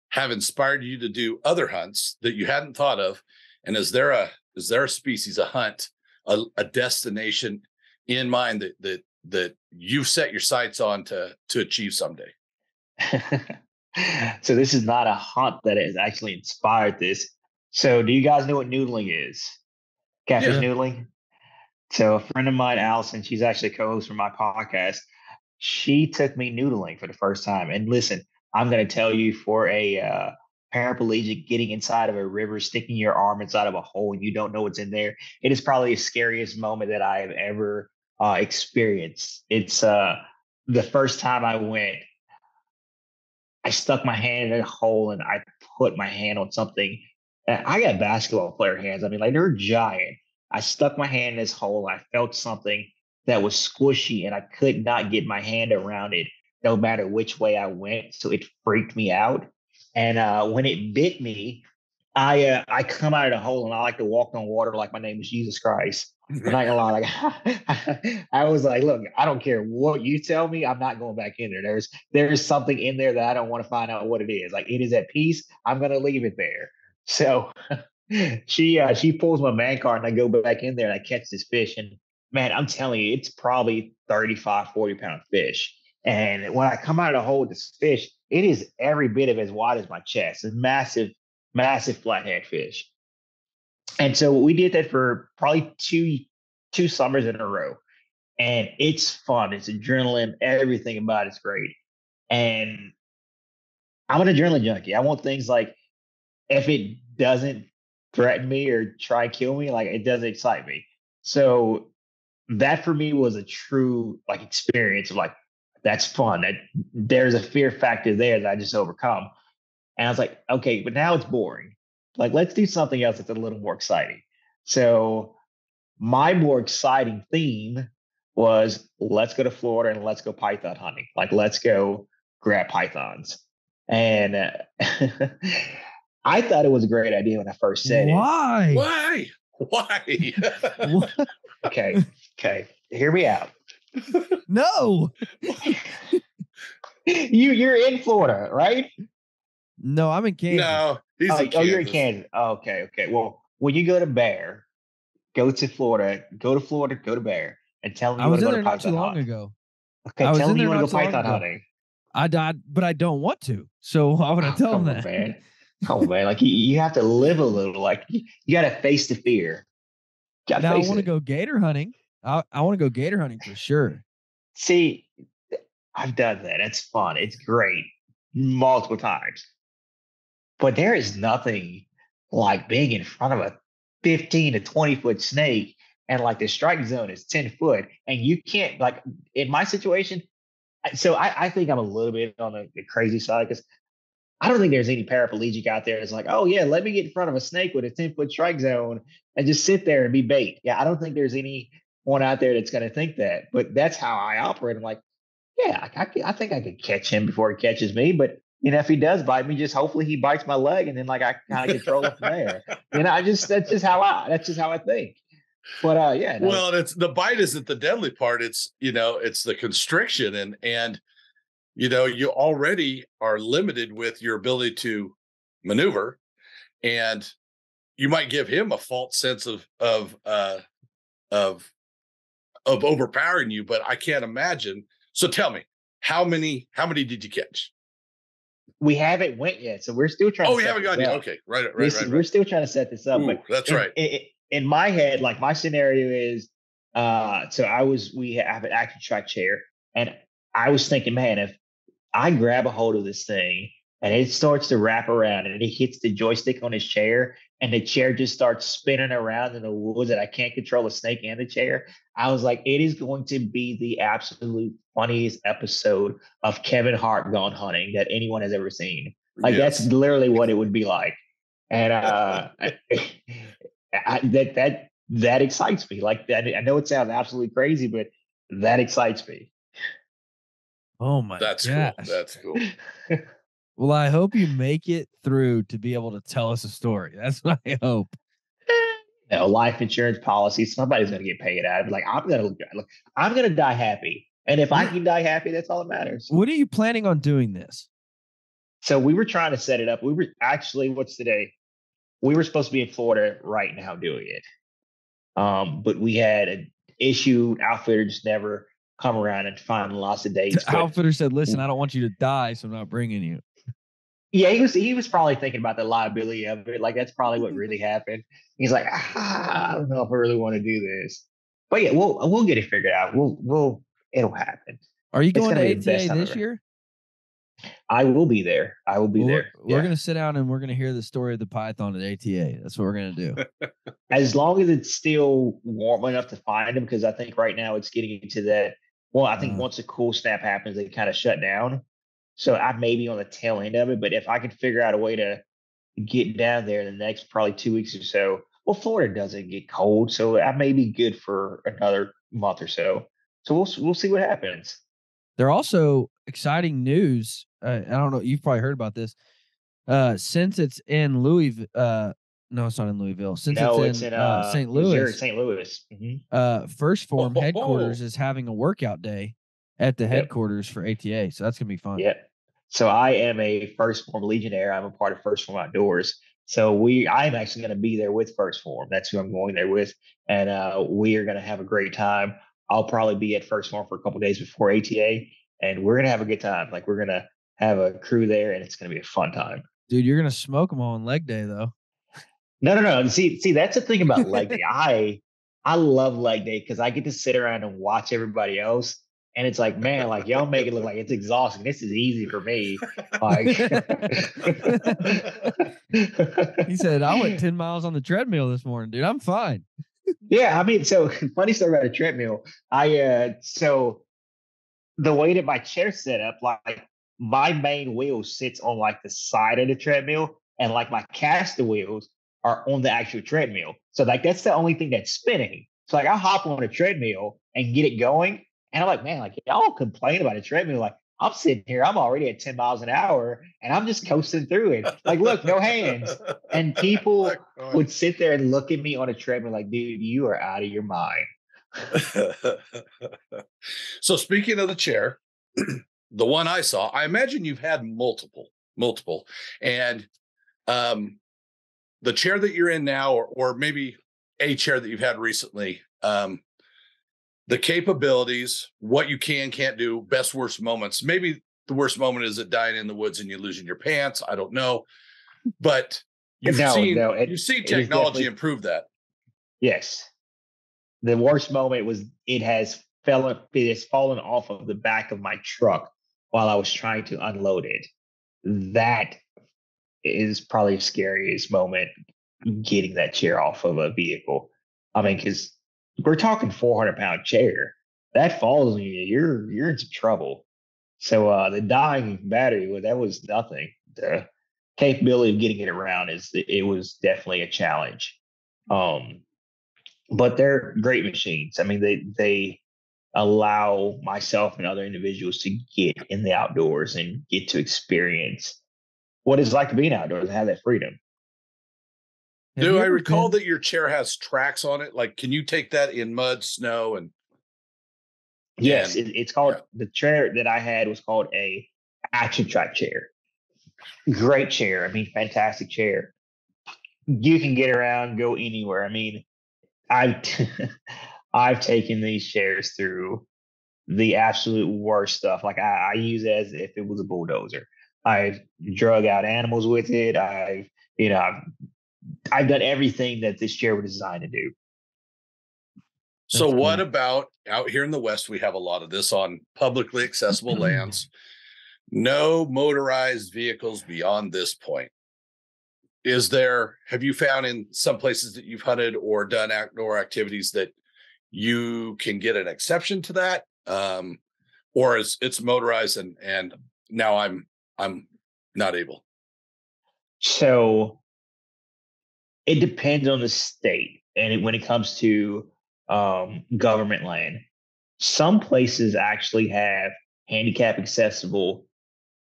Speaker 3: have inspired you to do other hunts that you hadn't thought of? And is there a species, a hunt, a destination in mind that you've set your sights on to achieve someday?
Speaker 2: So this is not a hunt that has actually inspired this. So do you guys know what noodling is? Catfish
Speaker 3: Yeah.
Speaker 2: noodling? So a friend of mine, Allison, she's actually a co-host for my podcast. She took me noodling for the first time. And listen, I'm going to tell you, for a paraplegic, getting inside of a river, sticking your arm inside of a hole and you don't know what's in there, it is probably the scariest moment that I have ever experienced. It's the first time I went, I stuck my hand in a hole and I put my hand on something. And I got basketball player hands. I mean, like, they're giant. I stuck my hand in this hole. I felt something that was squishy and I could not get my hand around it no matter which way I went. So it freaked me out. And when it bit me, I come out of the hole and I like to walk on water like my name is Jesus Christ. I'm not gonna lie, like I was like, look, I don't care what you tell me, I'm not going back in there. There's something in there that I don't want to find out what it is. Like, it is at peace. I'm gonna leave it there. So she pulls my man card and I go back in there and I catch this fish. And man, I'm telling you, it's probably 35, 40-pound fish. And when I come out of the hole with this fish, it is every bit of as wide as my chest. It's massive, massive flathead fish. And so we did that for probably two summers in a row. And it's fun. It's adrenaline. Everything about it's great. And I'm an adrenaline junkie. I want things like, if it doesn't threaten me or try and kill me, like, it doesn't excite me. So that for me was a true like experience of like, that's fun. That there's a fear factor there that I just overcome. And I was like, okay, but now it's boring. Like, let's do something else that's a little more exciting. So my more exciting theme was, let's go to Florida and let's go python hunting. Like, let's go grab pythons. And I thought it was a great idea when I first said
Speaker 1: Why?
Speaker 3: Why?
Speaker 2: it. Okay. Hear me out.
Speaker 1: No.
Speaker 2: You're in Florida, right?
Speaker 1: No, I'm in Kansas.
Speaker 3: No, he's in Kansas.
Speaker 2: Oh, you're in Kansas. Oh, okay. Well, when you go to Bear, go to Florida, go to Bear, and tell them
Speaker 1: I
Speaker 2: you
Speaker 1: was
Speaker 2: want
Speaker 1: in
Speaker 2: to go
Speaker 1: there
Speaker 2: to
Speaker 1: not too
Speaker 2: python
Speaker 1: long
Speaker 2: hunting.
Speaker 1: ago.
Speaker 2: Okay, tell them you want to go python hunting.
Speaker 1: I died, but I don't want to. So why would I tell them that?
Speaker 2: Man. Oh man, like you have to live a little. Like, you got to face the fear.
Speaker 1: Now I want to go gator hunting. I want to go gator hunting for sure.
Speaker 2: See, I've done that. It's fun. It's great multiple times. But there is nothing like being in front of a 15 to 20-foot snake, and like the strike zone is 10 foot and you can't, like, in my situation. So I think I'm a little bit on the crazy side, because I don't think there's any paraplegic out there that's like, oh yeah, let me get in front of a snake with a 10-foot strike zone and just sit there and be bait. Yeah, I don't think there's anyone out there that's going to think that. But that's how I operate. I'm like, yeah, I think I could catch him before he catches me. But if he does bite me, just hopefully he bites my leg, and then like I kind of control it from there. That's just how I think. But yeah. No.
Speaker 3: Well, it's the bite isn't the deadly part. It's it's the constriction, and you already are limited with your ability to maneuver, and you might give him a false sense of overpowering you. But I can't imagine. So tell me, how many did you catch?
Speaker 2: We haven't went yet, so we're still trying.
Speaker 3: Oh, we haven't gotten yet. Okay, right.
Speaker 2: We're still trying to set this up.
Speaker 3: Ooh,
Speaker 2: but
Speaker 3: that's right.
Speaker 2: In my head, like, my scenario is, so we have an action track chair, and I was thinking, man, if I grab a hold of this thing and it starts to wrap around and it hits the joystick on his chair and the chair just starts spinning around in the woods and I can't control the snake and the chair, I was like, it is going to be the absolute funniest episode of Kevin Hart Gone Hunting that anyone has ever seen. Like, yes. That's literally what it would be like. And that excites me. Like, that, I know it sounds absolutely crazy, but that excites me.
Speaker 1: Oh my
Speaker 3: That's
Speaker 1: gosh.
Speaker 3: cool. That's cool.
Speaker 1: Well, I hope you make it through to be able to tell us a story. That's what I hope.
Speaker 2: Life insurance policy, somebody's going to get paid out. Like I'm going to die happy. And if I can die happy, that's all that matters.
Speaker 1: What are you planning on doing this?
Speaker 2: So we were trying to set it up. We were actually, what's today? We were supposed to be in Florida right now doing it. But we had an issue. Outfitter just never come around and find lots of dates.
Speaker 1: The outfitter said, "Listen, I don't want you to die, so I'm not bringing you."
Speaker 2: Yeah, he was probably thinking about the liability of it. Like that's probably what really happened. He's like, I don't know if I really want to do this. But yeah, we'll get it figured out. It'll happen.
Speaker 1: Are you
Speaker 2: It's
Speaker 1: going
Speaker 2: gonna
Speaker 1: to
Speaker 2: be the best
Speaker 1: ATA
Speaker 2: time
Speaker 1: this
Speaker 2: ever.
Speaker 1: year?
Speaker 2: I will be there. I will be there.
Speaker 1: We're going to sit down and we're going to hear the story of the python at ATA. That's what we're going to do.
Speaker 2: As long as it's still warm enough to find them, because I think right now it's getting into that. Well, I think once a cool snap happens, they kind of shut down. So I may be on the tail end of it, but if I could figure out a way to get down there in the next probably 2 weeks or so, well, Florida doesn't get cold, so I may be good for another month or so. So we'll see what happens.
Speaker 1: There are also exciting news. I don't know. You've probably heard about this. Since it's in Louisville, no, it's not in Louisville. Since it's in St.
Speaker 2: Missouri,
Speaker 1: Louis,
Speaker 2: St. Louis.
Speaker 1: First Form headquarters is having a workout day at the
Speaker 2: Yep.
Speaker 1: headquarters for ATA. So that's gonna be fun.
Speaker 2: Yeah. So I am a First Form Legionnaire. I'm a part of First Form Outdoors. So I'm actually going to be there with First Form. That's who I'm going there with, and we are going to have a great time. I'll probably be at First Form for a couple of days before ATA, and we're going to have a good time. Like we're going to have a crew there, and it's going to be a fun time.
Speaker 1: Dude, you're gonna smoke them all on leg day, though.
Speaker 2: No. See, that's the thing about leg day. I love leg day because I get to sit around and watch everybody else. And it's like, man, like y'all make it look like it's exhausting. This is easy for me. Like
Speaker 1: He said, I went 10 miles on the treadmill this morning, dude. I'm fine.
Speaker 2: Yeah, I mean, so funny story about a treadmill. So the way that my chair's set up, like my main wheel sits on like the side of the treadmill, and like my caster wheels are on the actual treadmill. So like that's the only thing that's spinning. So like I hop on a treadmill and get it going. And I'm like, man, like y'all complain about a treadmill. Like I'm sitting here, I'm already at 10 miles an hour and I'm just coasting through it. Like, look, no hands. And people would sit there and look at me on a treadmill like, dude, you are out of your mind.
Speaker 3: So speaking of the chair, the one I saw, I imagine you've had multiple. And the chair that you're in now, or maybe a chair that you've had recently, the capabilities, what you can't do, best, worst moments. Maybe the worst moment is it dying in the woods and you losing your pants. I don't know. But you've seen technology improve that.
Speaker 2: Yes. The worst moment was it has fallen off of the back of my truck while I was trying to unload it. That is probably the scariest moment, getting that chair off of a vehicle. I mean, because we're talking 400-pound chair. That falls on you, you're in some trouble. So the dying battery, well, that was nothing. The capability of getting it around it was definitely a challenge. But they're great machines. I mean, they allow myself and other individuals to get in the outdoors and get to experience what it's like to be in outdoors and have that freedom.
Speaker 3: Do I recall that your chair has tracks on it? Like, can you take that in mud, snow, and?
Speaker 2: Yes, it's called the chair that I had was called a action track chair. Great chair. I mean, fantastic chair. You can get around, go anywhere. I mean, I've taken these chairs through the absolute worst stuff. Like I use it as if it was a bulldozer. I've drug out animals with it. I've done everything that this chair was designed to do.
Speaker 3: So what about out here in the West? We have a lot of this on publicly accessible lands. No motorized vehicles beyond this point. Have you found in some places that you've hunted or done outdoor activities that you can get an exception to that? Or it's motorized and now I'm not able?
Speaker 2: So it depends on the state. And when it comes to government land, some places actually have handicap accessible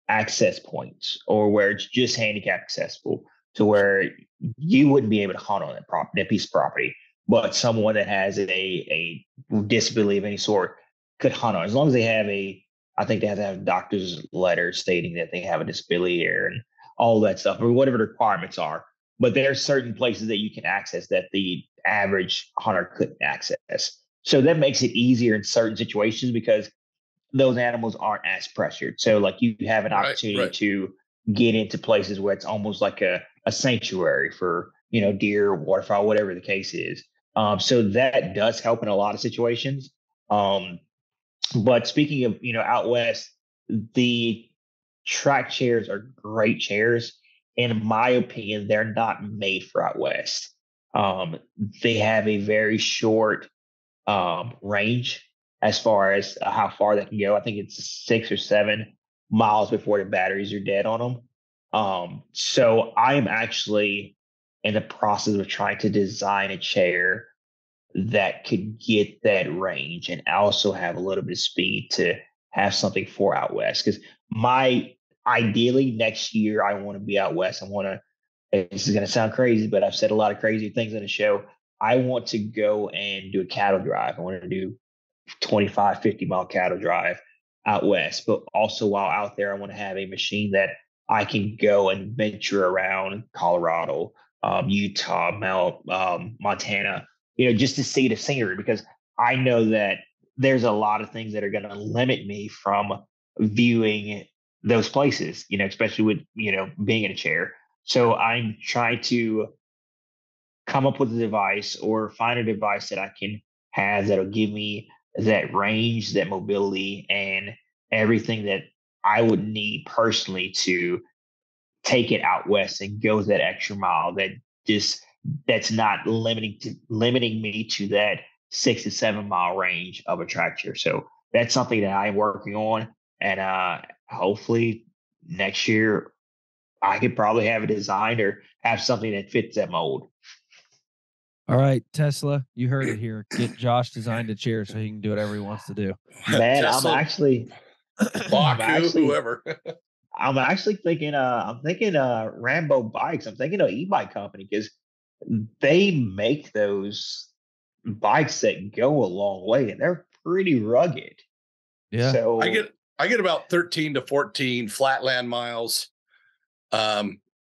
Speaker 2: access points, or where it's just handicap accessible to where you wouldn't be able to hunt on that piece of property, but someone that has a disability of any sort could hunt on, as long as they have I think they have to have a doctor's letter stating that they have a disability here and all that stuff, or whatever the requirements are. But there are certain places that you can access that the average hunter couldn't access. So that makes it easier in certain situations because those animals aren't as pressured. So like you have an opportunity to get into places where it's almost like a sanctuary for, deer, waterfowl, whatever the case is. So that does help in a lot of situations. But speaking of, out west, the track chairs are great chairs. In my opinion, they're not made for out west. They have a very short range as far as how far they can go. I think it's 6 or 7 miles before the batteries are dead on them. So I am actually in the process of trying to design a chair that could get that range and also have a little bit of speed to have something for out west. Because ideally next year I want to be out west. This is going to sound crazy, but I've said a lot of crazy things on the show. I want to go and do a cattle drive. I want to do 25, 50-mile cattle drive out west. But also while out there, I want to have a machine that I can go and venture around Colorado, Utah, Montana, just to see the scenery, because I know that there's a lot of things that are going to limit me from viewing those places, especially with, being in a chair. So I'm trying to come up with a device or find a device that I can have that'll give me that range, that mobility, and everything that I would need personally to take it out west and go that extra mile that's not limiting me to that 6 to 7 mile range of a tractor. So that's something that I'm working on. And hopefully next year I could probably have it designed or have something that fits that mold.
Speaker 1: All right, Tesla, you heard it here. Get Josh designed a chair so he can do whatever he wants to do.
Speaker 2: Man,
Speaker 3: Tesla,
Speaker 2: I'm actually
Speaker 3: whoever.
Speaker 2: I'm actually thinking Rambo bikes. I'm thinking of e-bike company because they make those bikes that go a long way and they're pretty rugged.
Speaker 1: Yeah.
Speaker 2: So
Speaker 3: I get about 13 to 14 flatland miles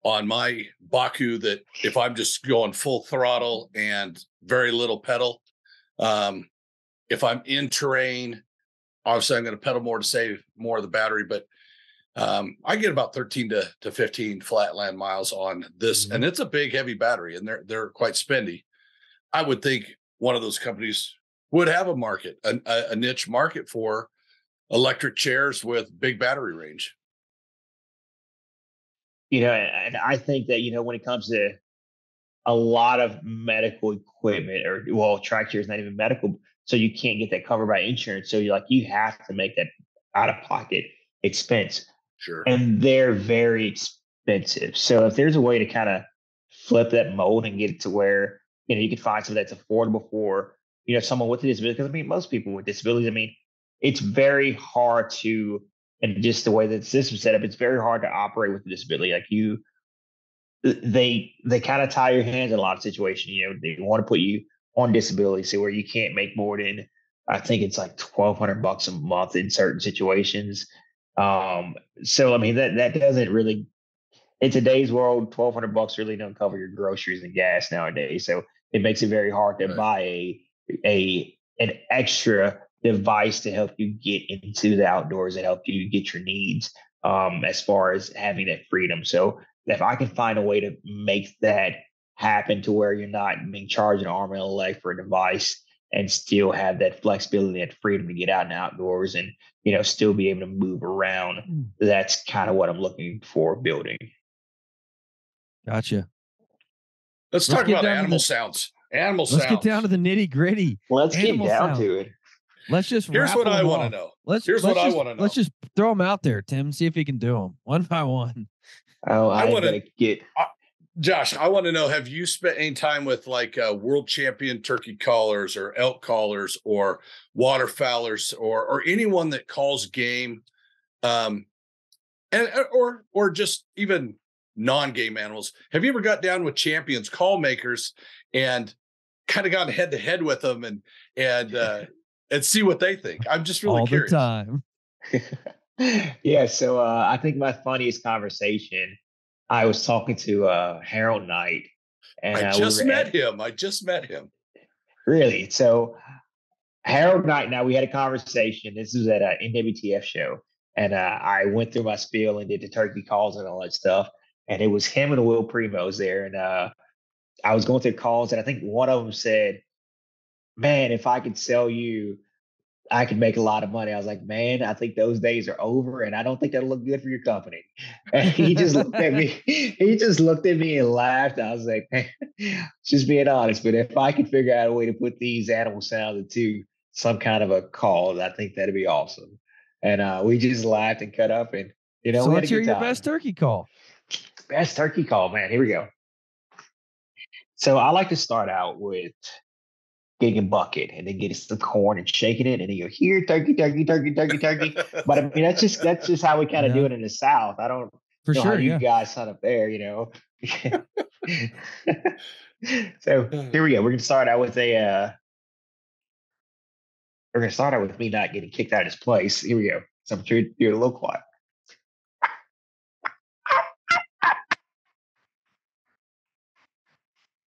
Speaker 3: on my Baku, that if I'm just going full throttle and very little pedal, if I'm in terrain, obviously I'm going to pedal more to save more of the battery, but I get about 13 to 15 flatland miles on this, and it's a big, heavy battery, and they're quite spendy. I would think one of those companies would have a market, a niche market for electric chairs with big battery range.
Speaker 2: And I think that, when it comes to a lot of medical equipment, track chair is not even medical, so you can't get that covered by insurance. So you have to make that out of pocket expense.
Speaker 3: Sure.
Speaker 2: And they're very expensive. So if there's a way to kind of flip that mold and get it to where, you can find something that's affordable for, someone with a disability. Because most people with disabilities, it's very hard to, and just the way that the system's set up, it's very hard to operate with a disability. Like they kind of tie your hands in a lot of situations. They want to put you on disability, so where you can't make more than, I think it's like $1,200 a month in certain situations. So that doesn't really, in today's world, $1,200 really don't cover your groceries and gas nowadays. So it makes it very hard to buy an extra device to help you get into the outdoors and help you get your needs, as far as having that freedom. So if I can find a way to make that happen to where you're not being charged an arm and a leg for a device and still have that flexibility and freedom to get out and outdoors and, still be able to move around, that's kind of what I'm looking for building.
Speaker 1: Gotcha.
Speaker 3: Let's talk about animal sounds.
Speaker 1: Let's get down to the nitty gritty.
Speaker 2: Let's get down to it.
Speaker 1: Let's just.
Speaker 3: Here's what I want to know. Here's what I want to know.
Speaker 1: Let's just throw them out there, Tim. See if he can do them one by one.
Speaker 2: Oh, I want to get.
Speaker 3: Josh, I want to know, have you spent any time with like world champion turkey callers or elk callers or waterfowlers or anyone that calls game, and or just even non-game animals? Have you ever got down with champions, call makers, and kind of gone head to head with them and see what they think? I'm just really curious.
Speaker 1: All the time.
Speaker 2: Yeah. So I think my funniest conversation, I was talking to Harold Knight, and
Speaker 3: I just met him.
Speaker 2: Really? So Harold Knight. Now we had a conversation. This was at an NWTF show, and I went through my spiel and did the turkey calls and all that stuff. And it was him and Will Primos there, and I was going through calls, and I think one of them said, "Man, if I could sell you, I could make a lot of money." I was like, "Man, I think those days are over, and I don't think that'll look good for your company." And he just looked at me. He just looked at me and laughed. I was like, "Man, just being honest. But if I could figure out a way to put these animal sounds into some kind of a call, I think that'd be awesome." And we just laughed and cut up, and
Speaker 1: So
Speaker 2: we had a
Speaker 1: let's hear
Speaker 2: good
Speaker 1: your
Speaker 2: time.
Speaker 1: best turkey call.
Speaker 2: Best turkey call, man. Here we go. So I like to start out with getting a bucket and then getting some corn and shaking it, and then you hear turkey, turkey, turkey, turkey, turkey. But I mean, that's just how we kind of do it in the South. I don't know how you guys hunt up there, So here we go. We're gonna start out with me not getting kicked out of this place. Here we go. So I'm trying to do it a little quiet.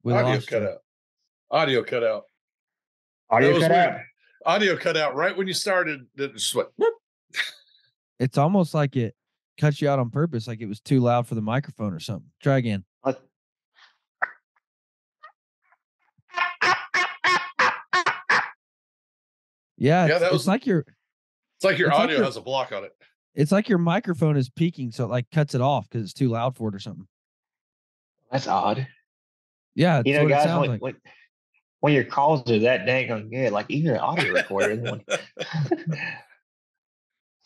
Speaker 3: Audio cut out. Audio cut out. Audio cut out right when you started. It just went, whoop.
Speaker 1: It's almost like it cut you out on purpose, like it was too loud for the microphone or something. Try again. Yeah, it's like your
Speaker 3: audio has a block on it.
Speaker 1: It's like your microphone is peaking, so it like cuts it off because it's too loud for it or something.
Speaker 2: That's odd.
Speaker 1: Yeah,
Speaker 2: guys, when your calls are that dang good, like even an audio recorder.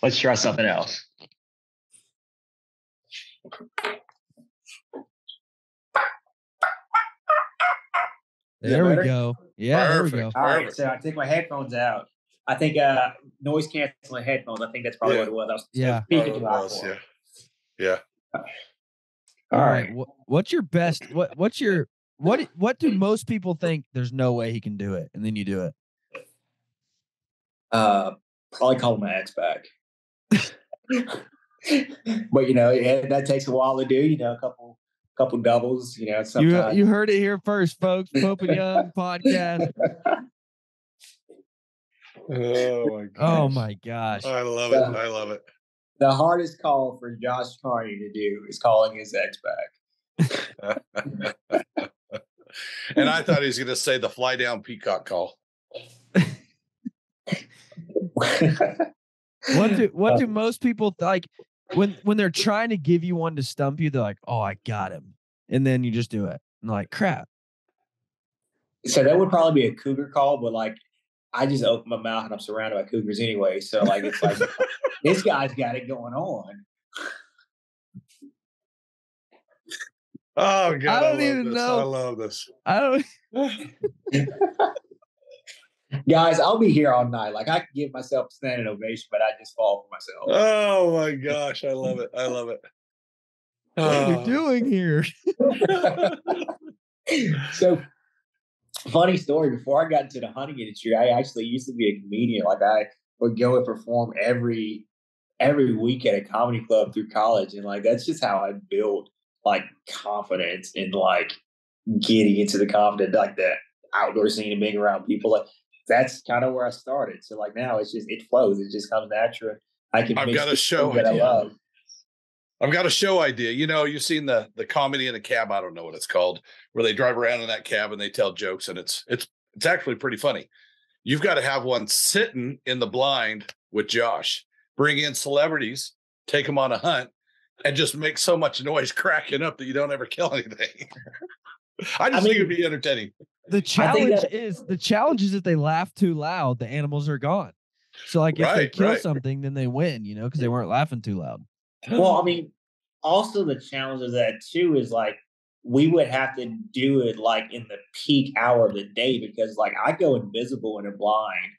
Speaker 2: Let's try something else.
Speaker 1: There we go. Yeah,
Speaker 3: Perfect.
Speaker 1: There we go.
Speaker 2: All right, so I take my headphones out. I think noise canceling headphones. I think that's probably what it was. I was speaking too loud for it.
Speaker 3: Yeah.
Speaker 1: All right. What's your best? What do most people think there's no way he can do it, and then you do it?
Speaker 2: Probably call my ex back. But that takes a while to do. A couple doubles. Sometimes.
Speaker 1: You heard it here first, folks. Pope and Young podcast. Oh my gosh!
Speaker 3: I love it. I love it.
Speaker 2: The hardest call for Josh Carney to do is calling his ex back.
Speaker 3: And I thought he was going to say the fly down peacock call.
Speaker 1: What do most people like when they're trying to give you one to stump you? They're like, "Oh, I got him," and then you just do it. And like, crap.
Speaker 2: So that would probably be a cougar call, but like, I just open my mouth and I'm surrounded by cougars anyway. So like, it's like this guy's got it going on.
Speaker 3: Oh God!
Speaker 1: I don't even know.
Speaker 3: I love this.
Speaker 1: I don't.
Speaker 2: Guys, I'll be here all night. Like I can give myself a standing ovation, but I just fall for myself.
Speaker 3: Oh my gosh! I love it. I love it.
Speaker 1: What are we doing here?
Speaker 2: So, funny story. Before I got into the hunting industry, I actually used to be a comedian. Like I would go and perform every week at a comedy club through college, and like that's just how I built like confidence and like getting into the confidence, like the outdoor scene and being around people. Like that's kind of where I started. So like now it's just, it flows. It just comes natural. I've got a show that I love.
Speaker 3: I've got a show idea. You've seen the comedy in a cab. I don't know what it's called, where they drive around in that cab and they tell jokes, and it's actually pretty funny. You've got to have one sitting in the blind with Josh, bring in celebrities, take them on a hunt, and just make so much noise cracking up that you don't ever kill anything. I think it'd be entertaining.
Speaker 1: The challenge is if they laugh too loud, the animals are gone. So like if they kill something, then they win, because they weren't laughing too loud.
Speaker 2: Well, I mean, also the challenge of that too is like
Speaker 4: we would have to do it like in the peak hour of the day because like I go invisible in a blind.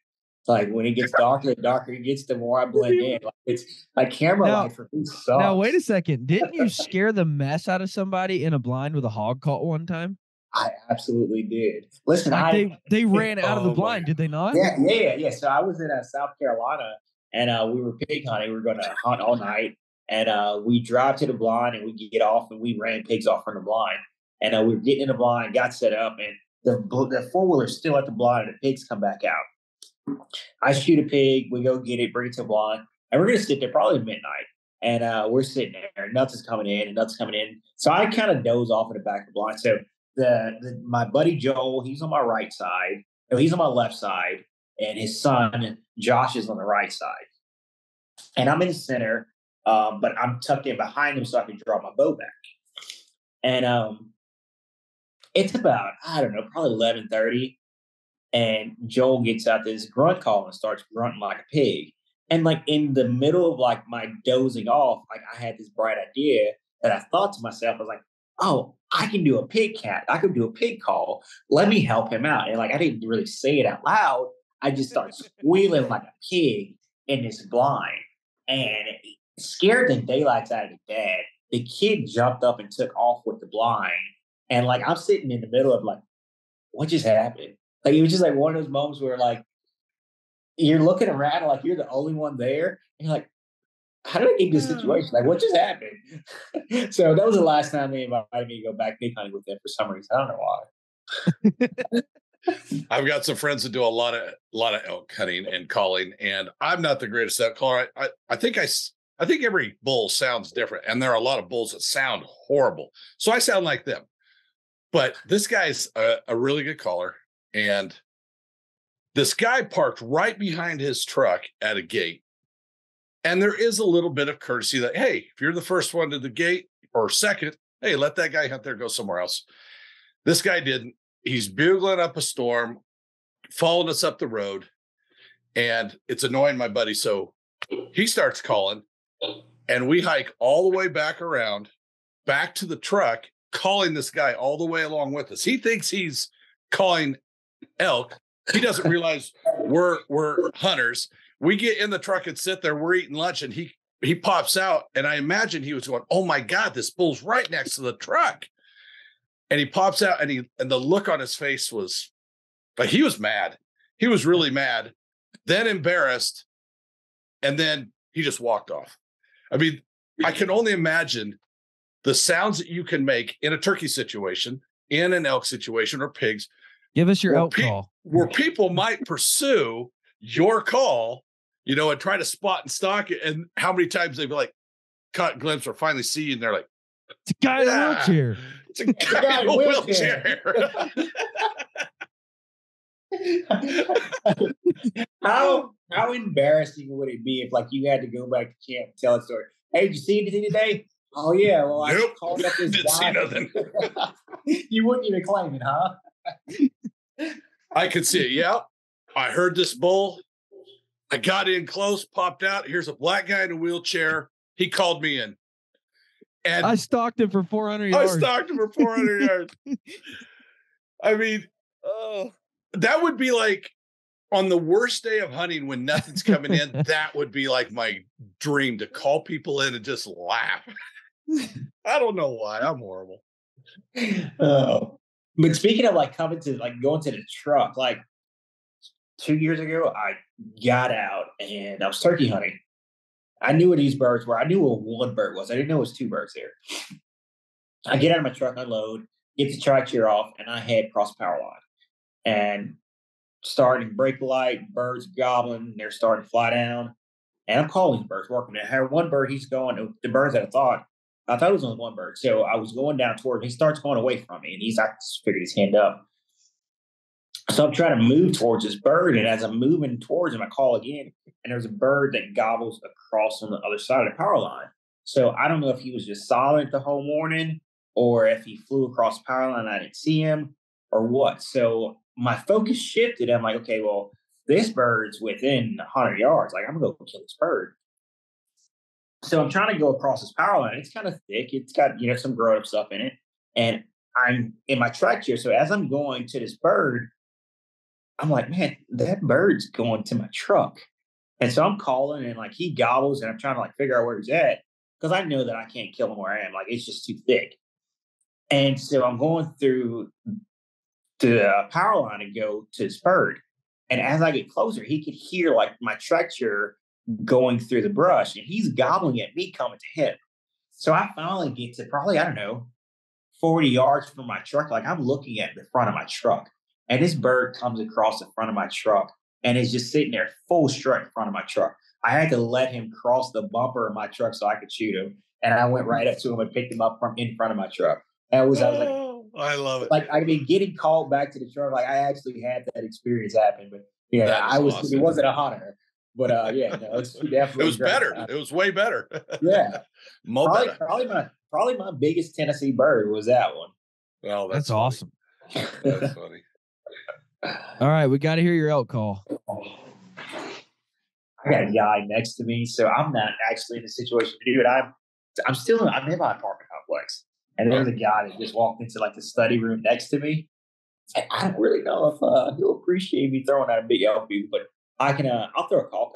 Speaker 4: Like when it gets darker, the darker it gets, the more I blend in. Like it's like camera life for me sucks.
Speaker 1: Now wait a second. Didn't you scare the mess out of somebody in a blind with a hog call one time?
Speaker 4: I absolutely did. Listen,
Speaker 1: like they ran out of the blind, did they not?
Speaker 4: Yeah. So I was in South Carolina and we were pig hunting. We were going to hunt all night. And we drive to the blind and we get off and we ran pigs off from the blind. And we were getting in the blind, got set up, and the four-wheeler's still at the blind and the pigs come back out. I shoot a pig, we go get it, bring it to the blind, and we're going to sit there probably midnight. And we're sitting there, nuts is coming in and nuts coming in. So I kind of doze off in the back of the blind. So my buddy Joel, he's on my right side. No, he's on my left side, and his son Josh is on the right side. And I'm in the center, but I'm tucked in behind him so I can draw my bow back. And it's about, I don't know, probably 11:30, and Joel gets out this grunt call and starts grunting like a pig. And like in the middle of like my dozing off, like I had this bright idea that I thought to myself, I was like, oh, I can do a pig cat. I could do a pig call. Let me help him out. And like, I didn't really say it out loud. I just started squealing like a pig in this blind and it scared the daylights out of the dad. The kid jumped up and took off with the blind. And like, I'm sitting in the middle of like, what just happened? Like, it was just like one of those moments where like, you're looking around like you're the only one there. And you're like, how did I get in this situation? Like, what just happened? So that was the last time they invited me to go back pig hunting with them for some reason. I don't know why.
Speaker 3: I've got some friends that do a lot of elk hunting and calling, and I'm not the greatest elk caller. I think every bull sounds different, and there are a lot of bulls that sound horrible. So I sound like them. But this guy's a really good caller, and this guy parked right behind his truck at a gate. And there is a little bit of courtesy that, hey, if you're the first one to the gate or second, hey, let that guy hunt there, go somewhere else. This guy didn't. He's bugling up a storm, following us up the road, and it's annoying my buddy. So he starts calling, and we hike all the way back around, back to the truck, calling this guy all the way along with us. He thinks he's calling elk. He doesn't realize we're hunters. We get in the truck and sit there. We're eating lunch, and he pops out, and I imagine he was going, "Oh my God, this bull's right next to the truck." And he pops out, and the look on his face was like he was mad. He was really mad, then embarrassed, and then he just walked off. I mean, I can only imagine the sounds that you can make in a turkey situation, in an elk situation, or pigs.
Speaker 1: Give us your elk call.
Speaker 3: Where people might pursue your call, and try to spot and stalk it. And how many times they've like caught a glimpse or finally see you and they're like,
Speaker 1: it's a guy in a wheelchair.
Speaker 3: It's a guy in a wheelchair.
Speaker 4: How embarrassing would it be if like you had to go back to camp and tell a story? Hey, did you see anything today? Oh yeah, well
Speaker 3: nope.
Speaker 4: I called up this
Speaker 3: Didn't see nothing.
Speaker 4: You wouldn't even claim it, huh?
Speaker 3: I could see it. Yeah. I heard this bull. I got in close, popped out. Here's a black guy in a wheelchair. He called me in. And
Speaker 1: I stalked him for 400 yards.
Speaker 3: I mean, that would be like on the worst day of hunting when nothing's coming in. That would be like my dream, to call people in and just laugh. I don't know why. I'm horrible.
Speaker 4: But speaking of like going to the truck, like 2 years ago, I got out and I was turkey hunting. I knew what these birds were. I knew what one bird was. I didn't know it was two birds there. I get out of my truck, unload, get the track chair off, and I head across the power line. And starting brake light, birds gobbling, they're starting to fly down. And I'm calling these birds, working. I had one bird, he's going, the birds that I thought it was only one bird. So I was going down toward him. He starts going away from me, and I figured his hand up. So I'm trying to move towards this bird, and as I'm moving towards him, I call again, and there's a bird that gobbles across on the other side of the power line. So I don't know if he was just silent the whole morning, or if he flew across the power line and I didn't see him, or what. So my focus shifted. I'm like, okay, well, this bird's within 100 yards. Like, I'm going to go kill this bird. So I'm trying to go across this power line. It's kind of thick. It's got, some grown-up stuff in it. And I'm in my track chair. So as I'm going to this bird, I'm like, man, that bird's going to my truck. And so I'm calling and like he gobbles and I'm trying to like figure out where he's at because I know that I can't kill him where I am. Like it's just too thick. And so I'm going through the power line to go to this bird. And as I get closer, he could hear like my tractor going through the brush and he's gobbling at me coming to him. So I finally get to probably, I don't know, 40 yards from my truck. Like I'm looking at the front of my truck and this bird comes across the front of my truck and is just sitting there full strut in front of my truck. I had to let him cross the bumper of my truck so I could shoot him. And I went right up to him and picked him up from in front of my truck. And I was like,
Speaker 3: I love it.
Speaker 4: like I mean, getting called back to the truck, like I actually had that experience happen. But yeah, I was.
Speaker 3: Awesome.
Speaker 4: It wasn't a hunter, but yeah, no, it's definitely.
Speaker 3: It was better. It was way better.
Speaker 4: Yeah,
Speaker 3: better.
Speaker 4: Probably my biggest Tennessee bird was that one.
Speaker 3: Well,
Speaker 1: that's awesome.
Speaker 3: That's funny.
Speaker 1: All right, we got to hear your elk call.
Speaker 4: I got a guy next to me, so I'm not actually in a situation to do it. I'm in my apartment complex, and there's a guy that just walked into like the study room next to me. And I don't really know if he'll appreciate me throwing out a big elk view, but I can. I'll throw a call.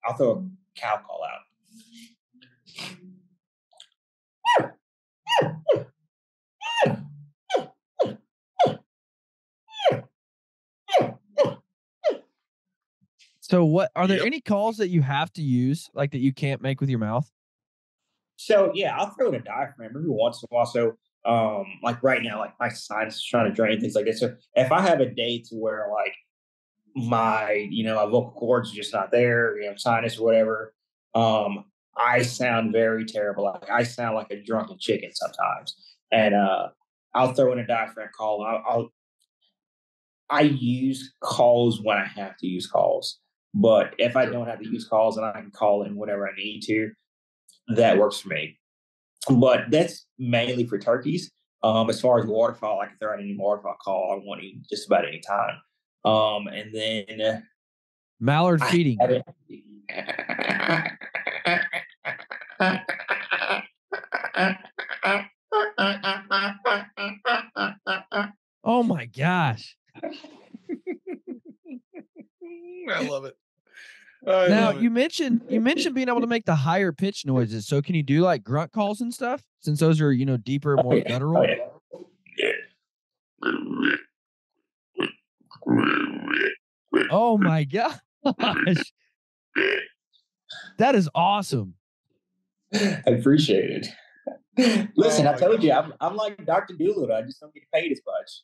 Speaker 4: I'll throw a cow call out.
Speaker 1: So what are there any calls that you have to use, like that you can't make with your mouth?
Speaker 4: So yeah, I'll throw in a diaphragm every once in a while. So like right now, like my sinus is trying to drain, things like this. So if I have a day to where like my vocal cords are just not there, sinus or whatever, I sound very terrible. Like I sound like a drunken chicken sometimes. And I'll throw in a diaphragm call. I use calls when I have to use calls. But if I don't have to use calls and I can call in whenever I need to, that works for me. But that's mainly for turkeys. As far as waterfowl, I can throw out any waterfowl call I want just about any time. And then
Speaker 1: mallard feeding. Oh my gosh.
Speaker 3: I love it.
Speaker 1: Now you mentioned being able to make the higher pitch noises. So can you do like grunt calls and stuff? Since those are, deeper, more guttural. Oh my gosh. That is awesome.
Speaker 4: I appreciate it. Listen, I told you, I'm like Dr. Doolittle. I just don't get paid as much.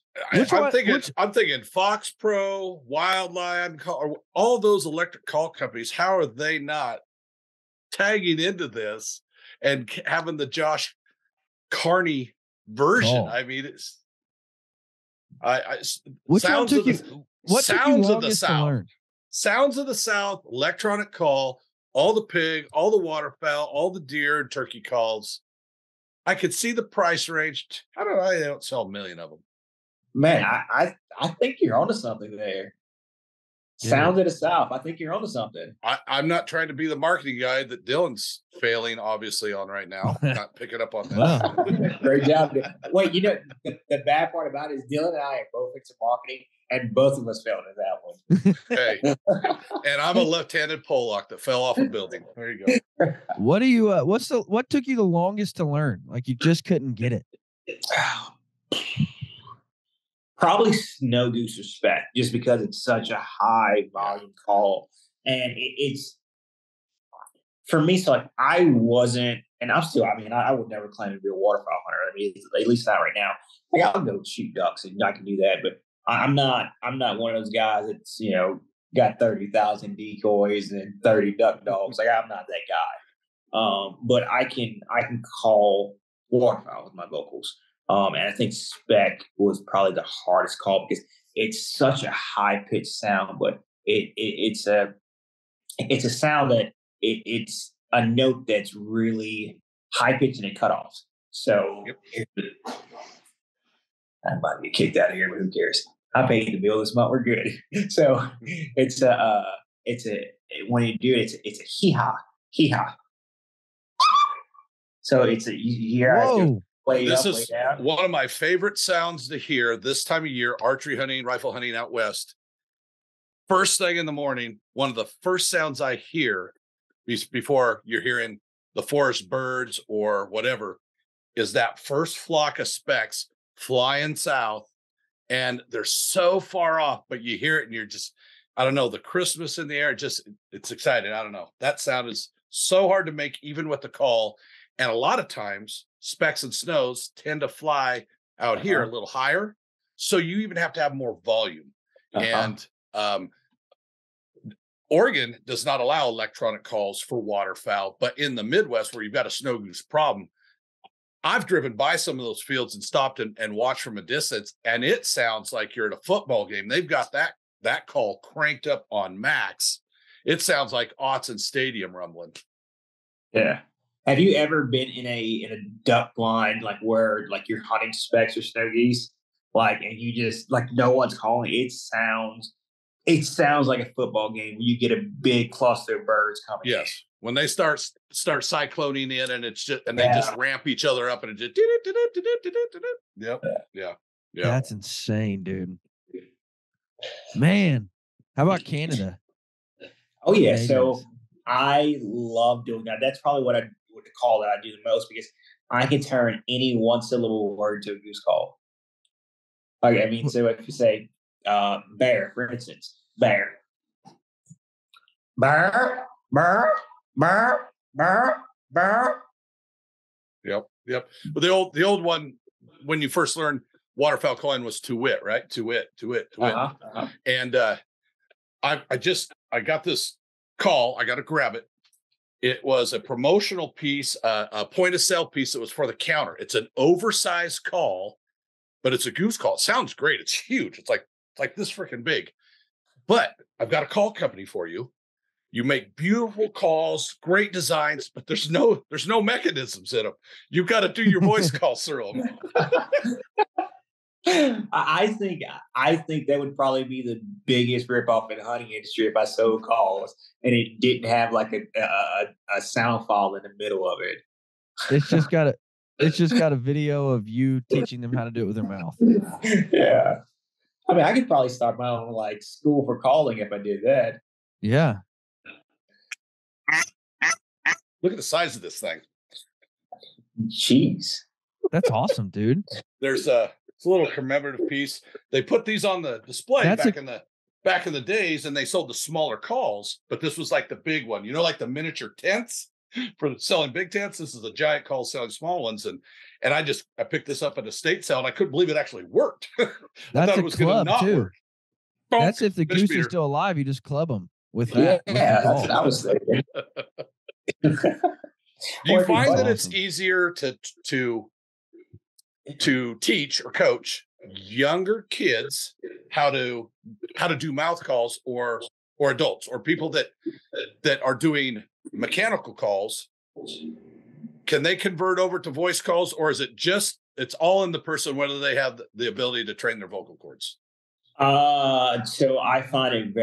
Speaker 3: I'm thinking Fox Pro, Wildline, all those electric call companies. How are they not tagging into this and having the Josh Carney version? I mean, it's
Speaker 1: which one took you? What took you longest to learn?
Speaker 3: Sounds of the South, electronic call, all the pig, all the waterfowl, all the deer and turkey calls. I could see the price range. I don't know. They don't sell a million of them.
Speaker 4: Man, I think you're onto something there. Sounds of the South. I think you're onto something.
Speaker 3: I'm not trying to be the marketing guy that Dylan's failing, obviously, on right now. Not picking up on that.
Speaker 4: Great job. Wait, the bad part about it is Dylan and I are both into marketing, and both of us failed at that one.
Speaker 3: Hey, and I'm a left-handed Pollock that fell off a building. There you go.
Speaker 1: What do you? What took you the longest to learn? Like you just couldn't get it.
Speaker 4: Probably Snow Goose Respect, just because it's such a high volume call, and it's for me. So like I wasn't, and I'm still. I mean, I would never claim to be a waterfowl hunter. I mean, at least not right now. Like I'll go shoot ducks, and I can do that, but I'm not one of those guys that's got 30,000 decoys and 30 duck dogs. Like I'm not that guy. But I can call waterfowl with my vocals. And I think spec was probably the hardest call because it's such a high pitched sound, but it's a sound that it's a note that's really high pitched and it cutoffs. So I might get kicked out of here, but who cares? I paid the bill this month. We're good. So it's when you do it, it's a hee ha. So it's a you hear Way
Speaker 3: this
Speaker 4: up, way
Speaker 3: is
Speaker 4: down.
Speaker 3: one of my favorite sounds to hear this time of year, archery hunting, rifle hunting out west. First thing in the morning, one of the first sounds I hear before you're hearing the forest birds or whatever is that first flock of specks flying south, and they're so far off, but you hear it and you're just, I don't know, the Christmas in the air, it's exciting. I don't know. That sound is so hard to make even with the call. And a lot of times specks and snows tend to fly out here a little higher. So you even have to have more volume. And Oregon does not allow electronic calls for waterfowl, but in the Midwest where you've got a snow goose problem, I've driven by some of those fields and stopped and watched from a distance, and it sounds like you're at a football game. They've got that call cranked up on max. It sounds like Autzen Stadium rumbling.
Speaker 4: Yeah. Have you ever been in a duck blind, like where like you're hunting specks or snow geese, like, and you just like no one's calling? It sounds like a football game when you get a big cluster of birds coming.
Speaker 3: Yes.
Speaker 4: In.
Speaker 3: When they start cycloning in and it's just, and they just ramp each other up and it just, yep. Yeah.
Speaker 1: That's insane, dude. Man, how about Canada?
Speaker 4: Oh yeah. So I love doing that. That's probably what I would call that I do the most, because I can turn any one syllable word to a goose call. Like, I mean, so if you say bear, for instance, bear, burr, burr, burr, burr, burr.
Speaker 3: Yep. But the old one, when you first learned waterfowl calling, was to wit, right? To wit. And I got this call. I got to grab it. It was a promotional piece, a point of sale piece that was for the counter. It's an oversized call, but it's a goose call. It sounds great. It's huge. It's like this freaking big. But I've got a call company for you. You make beautiful calls, great designs, but there's no mechanisms in them. You've got to do your voice calls through them.
Speaker 4: I think that would probably be the biggest ripoff in the hunting industry if I sold calls and it didn't have like a sound file in the middle of it.
Speaker 1: It's just got a video of you teaching them how to do it with their mouth.
Speaker 4: Yeah. I mean, I could probably start my own like school for calling if I did that.
Speaker 1: Yeah.
Speaker 3: Look at the size of this thing.
Speaker 4: Jeez.
Speaker 1: That's awesome, dude.
Speaker 3: It's a little commemorative piece. They put these on the display back in the days, and they sold the smaller calls, but this was like the big one, like the miniature tents for selling big tents. This is a giant call selling small ones. And I picked this up at a state sale and I couldn't believe it actually worked.
Speaker 1: That's
Speaker 3: thought
Speaker 1: a
Speaker 3: it was
Speaker 1: club
Speaker 3: not
Speaker 1: too.
Speaker 3: Work.
Speaker 1: That's if the goose is still alive, you just club them with that.
Speaker 4: Yeah, that's what I was thinking.
Speaker 3: Do you find that it's easier to teach or coach younger kids how to do mouth calls or adults or people that are doing mechanical calls? Can they convert over to voice calls, or is it just it's all in the person whether they have the ability to train their vocal cords?
Speaker 4: So I find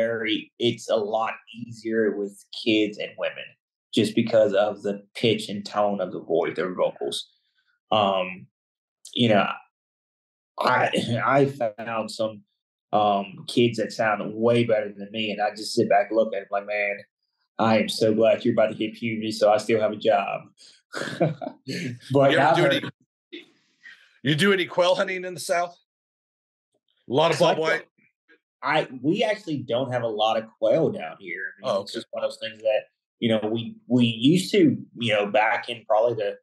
Speaker 4: it's a lot easier with kids and women just because of the pitch and tone of the voice, their vocals. I found some kids that sound way better than me, and I just sit back and look at it like, man, I am so glad you're about to hit puberty, so I still have a job. But
Speaker 3: you do any quail hunting in the South? A lot of bobwhite.
Speaker 4: We actually don't have a lot of quail down here. I mean, It's just one of those things that we used to. Back in probably the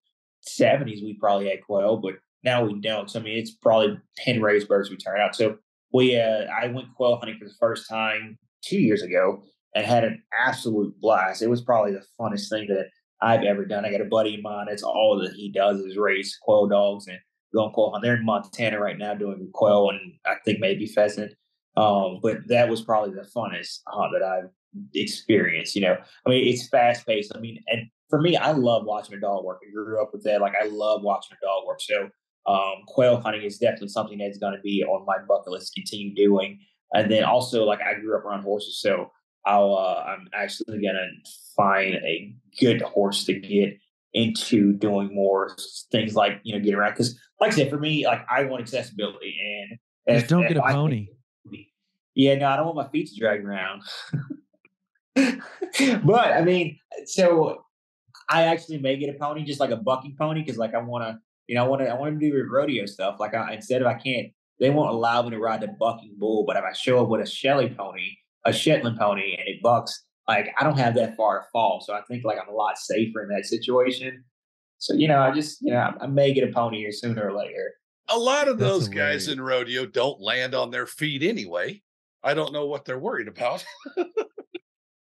Speaker 4: 70s, we probably had quail, but now we don't. So I mean, it's probably pen raised birds we turn out. So I went quail hunting for the first time 2 years ago and had an absolute blast. It was probably the funnest thing that I've ever done. I got a buddy of mine. That's all that he does is raise quail dogs and go on quail hunt. They're in Montana right now doing quail and I think maybe pheasant. But that was probably the funnest hunt that I've experienced. I mean, it's fast paced. I mean, and for me, I love watching a dog work. I grew up with that. Like, I love watching a dog work. So quail hunting is definitely something that's going to be on my bucket list to continue doing. And then also, like, I grew up around horses, so I'm actually going to find a good horse to get into doing more things like, get around. Because, like I said, for me, like I want accessibility, and
Speaker 1: Just don't get a pony.
Speaker 4: Yeah, no, I don't want my feet to drag around. But I mean, so I actually may get a pony, just like a bucking pony, because like I want to, I want to do rodeo stuff. Like instead of I can't, they won't allow me to ride the bucking bull. But if I show up with a Shetland pony, and it bucks, like I don't have that far to fall. So I think like I'm a lot safer in that situation. So I just I may get a pony here sooner or later.
Speaker 3: A lot of
Speaker 1: That's
Speaker 3: those
Speaker 1: hilarious.
Speaker 3: guys in rodeo don't land on their feet anyway. I don't know what they're worried about.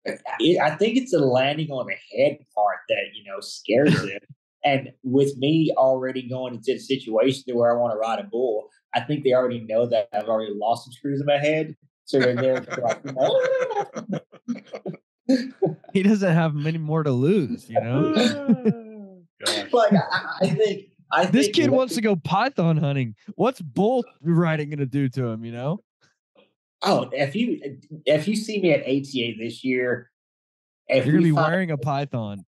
Speaker 4: I think it's the landing on the head part that scares them. And with me already going into the situation where I want to ride a bull, I think they already know that I've already lost some screws in my head. So they're like,
Speaker 1: He doesn't have many more to lose,
Speaker 3: Gosh.
Speaker 4: Like I think
Speaker 1: This kid wants to go python hunting. What's bull riding going to do to him,
Speaker 4: Oh, if you see me at ATA this year,
Speaker 1: you're going to be wearing a python.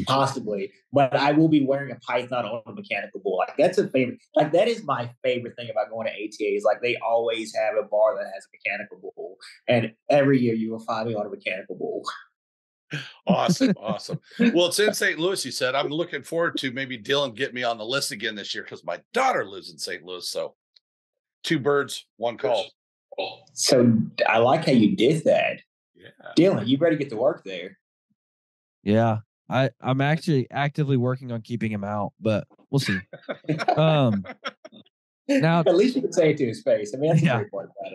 Speaker 4: Possibly, but I will be wearing a python on a mechanical bull. Like that's a favorite. Like that is my favorite thing about going to ATA is like they always have a bar that has a mechanical bull, and every year you will find me on a mechanical bull.
Speaker 3: Awesome. Well, it's in St. Louis, you said. I'm looking forward to maybe Dylan get me on the list again this year because my daughter lives in St. Louis. So 2 birds, 1 call.
Speaker 4: So I like how you did that.
Speaker 3: Yeah.
Speaker 4: Dylan, you better get to work there.
Speaker 1: Yeah. I'm actually actively working on keeping him out, but we'll see. Now,
Speaker 4: at least you can say it to his face. I mean, that's the
Speaker 1: Yeah.
Speaker 4: great part about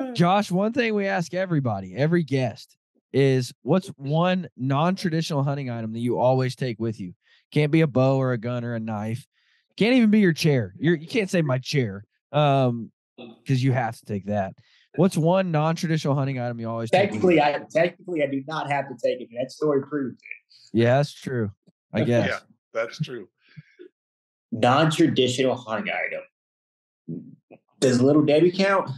Speaker 4: it.
Speaker 1: Josh, one thing we ask everybody, every guest, is what's one non-traditional hunting item that you always take with you? Can't be a bow or a gun or a knife. Can't even be your chair. You can't say my chair, because you have to take that. What's one non-traditional hunting item you always take with you?
Speaker 4: Technically, I do not have to take it. That story proves it.
Speaker 1: Yeah, that's true. I guess.
Speaker 3: Yeah, that's true.
Speaker 4: Non-traditional hunting item. Does Little Debbie count?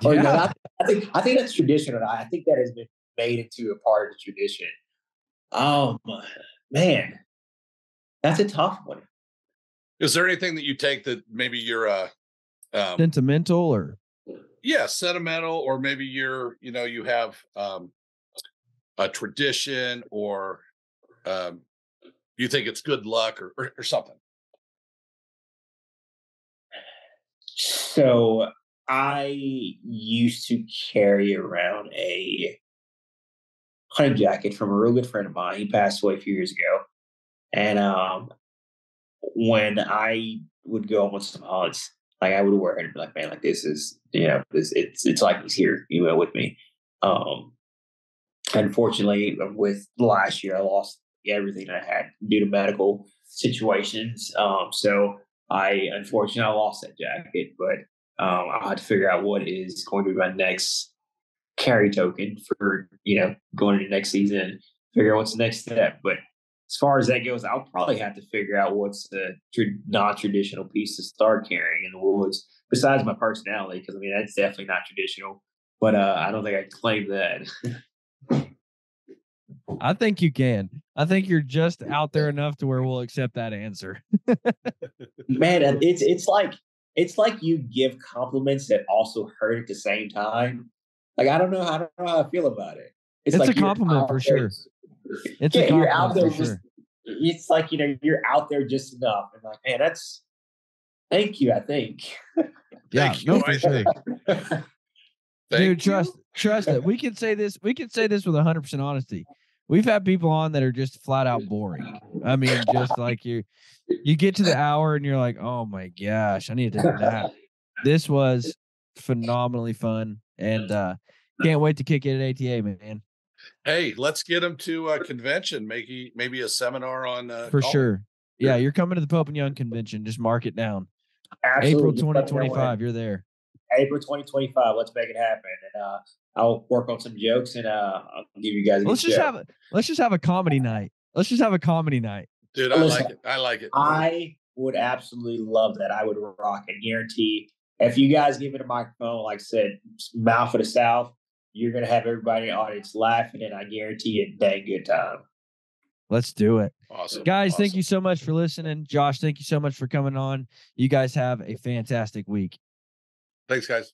Speaker 4: Or
Speaker 1: Yeah.
Speaker 4: I think that's traditional. I think that has been made into a part of the tradition. Man, that's a tough one.
Speaker 3: Is there anything that you take that maybe you're
Speaker 1: Sentimental or
Speaker 3: sentimental, or maybe you have a tradition, or you think it's good luck or something?
Speaker 4: So I used to carry around a hunting jacket from a real good friend of mine. He passed away a few years ago. And when I would go on some hunts, like I would wear it and be like, man, like this is, it's like he's here, with me. Unfortunately, with last year, I lost everything I had due to medical situations. So unfortunately, I lost that jacket, but I'll have to figure out what is going to be my next carry token for, going into next season, figure out what's the next step. But as far as that goes, I'll probably have to figure out what's the non-traditional piece to start carrying in the woods, besides my personality, because I mean, that's definitely not traditional, but I don't think I can claim that.
Speaker 1: I think you can. I think you're just out there enough to where we'll accept that answer.
Speaker 4: Man, it's like you give compliments that also hurt at the same time. Like I don't know how I feel about it.
Speaker 1: It's
Speaker 4: like
Speaker 1: a compliment for sure. It's a
Speaker 4: you're out there
Speaker 1: compliment for sure.
Speaker 4: It's like you're out there just enough. And like, man, thank you. I think.
Speaker 1: Yeah,
Speaker 3: Thank you,
Speaker 1: no, for sure. Dude,
Speaker 3: Thank
Speaker 1: trust it. We can say this with 100% honesty. We've had people on that are just flat out boring. I mean, just like you get to the hour and you're like, oh my gosh, I need to take a nap. This was phenomenally fun, and can't wait to kick it at ATA, man.
Speaker 3: Hey, let's get them to a convention, maybe a seminar on
Speaker 1: for sure. Yeah, you're coming to the Pope and Young convention. Just mark it down.
Speaker 4: Absolutely.
Speaker 1: April 2025. You're there.
Speaker 4: April 2025. Let's make it happen, and I'll work on some jokes, and I'll give you guys.
Speaker 1: Let's just have a comedy night. Let's just have a comedy night,
Speaker 3: dude. I like it.
Speaker 4: I would absolutely love that. I would rock. I guarantee. If you guys give it a microphone, like I said, mouth of the South, you're gonna have everybody in the audience laughing, and I guarantee a dang good time.
Speaker 1: Let's do it.
Speaker 3: Awesome.
Speaker 1: Guys,
Speaker 3: awesome.
Speaker 1: thank you so much for listening. Josh, thank you so much for coming on. You guys have a fantastic week.
Speaker 3: Thanks, guys.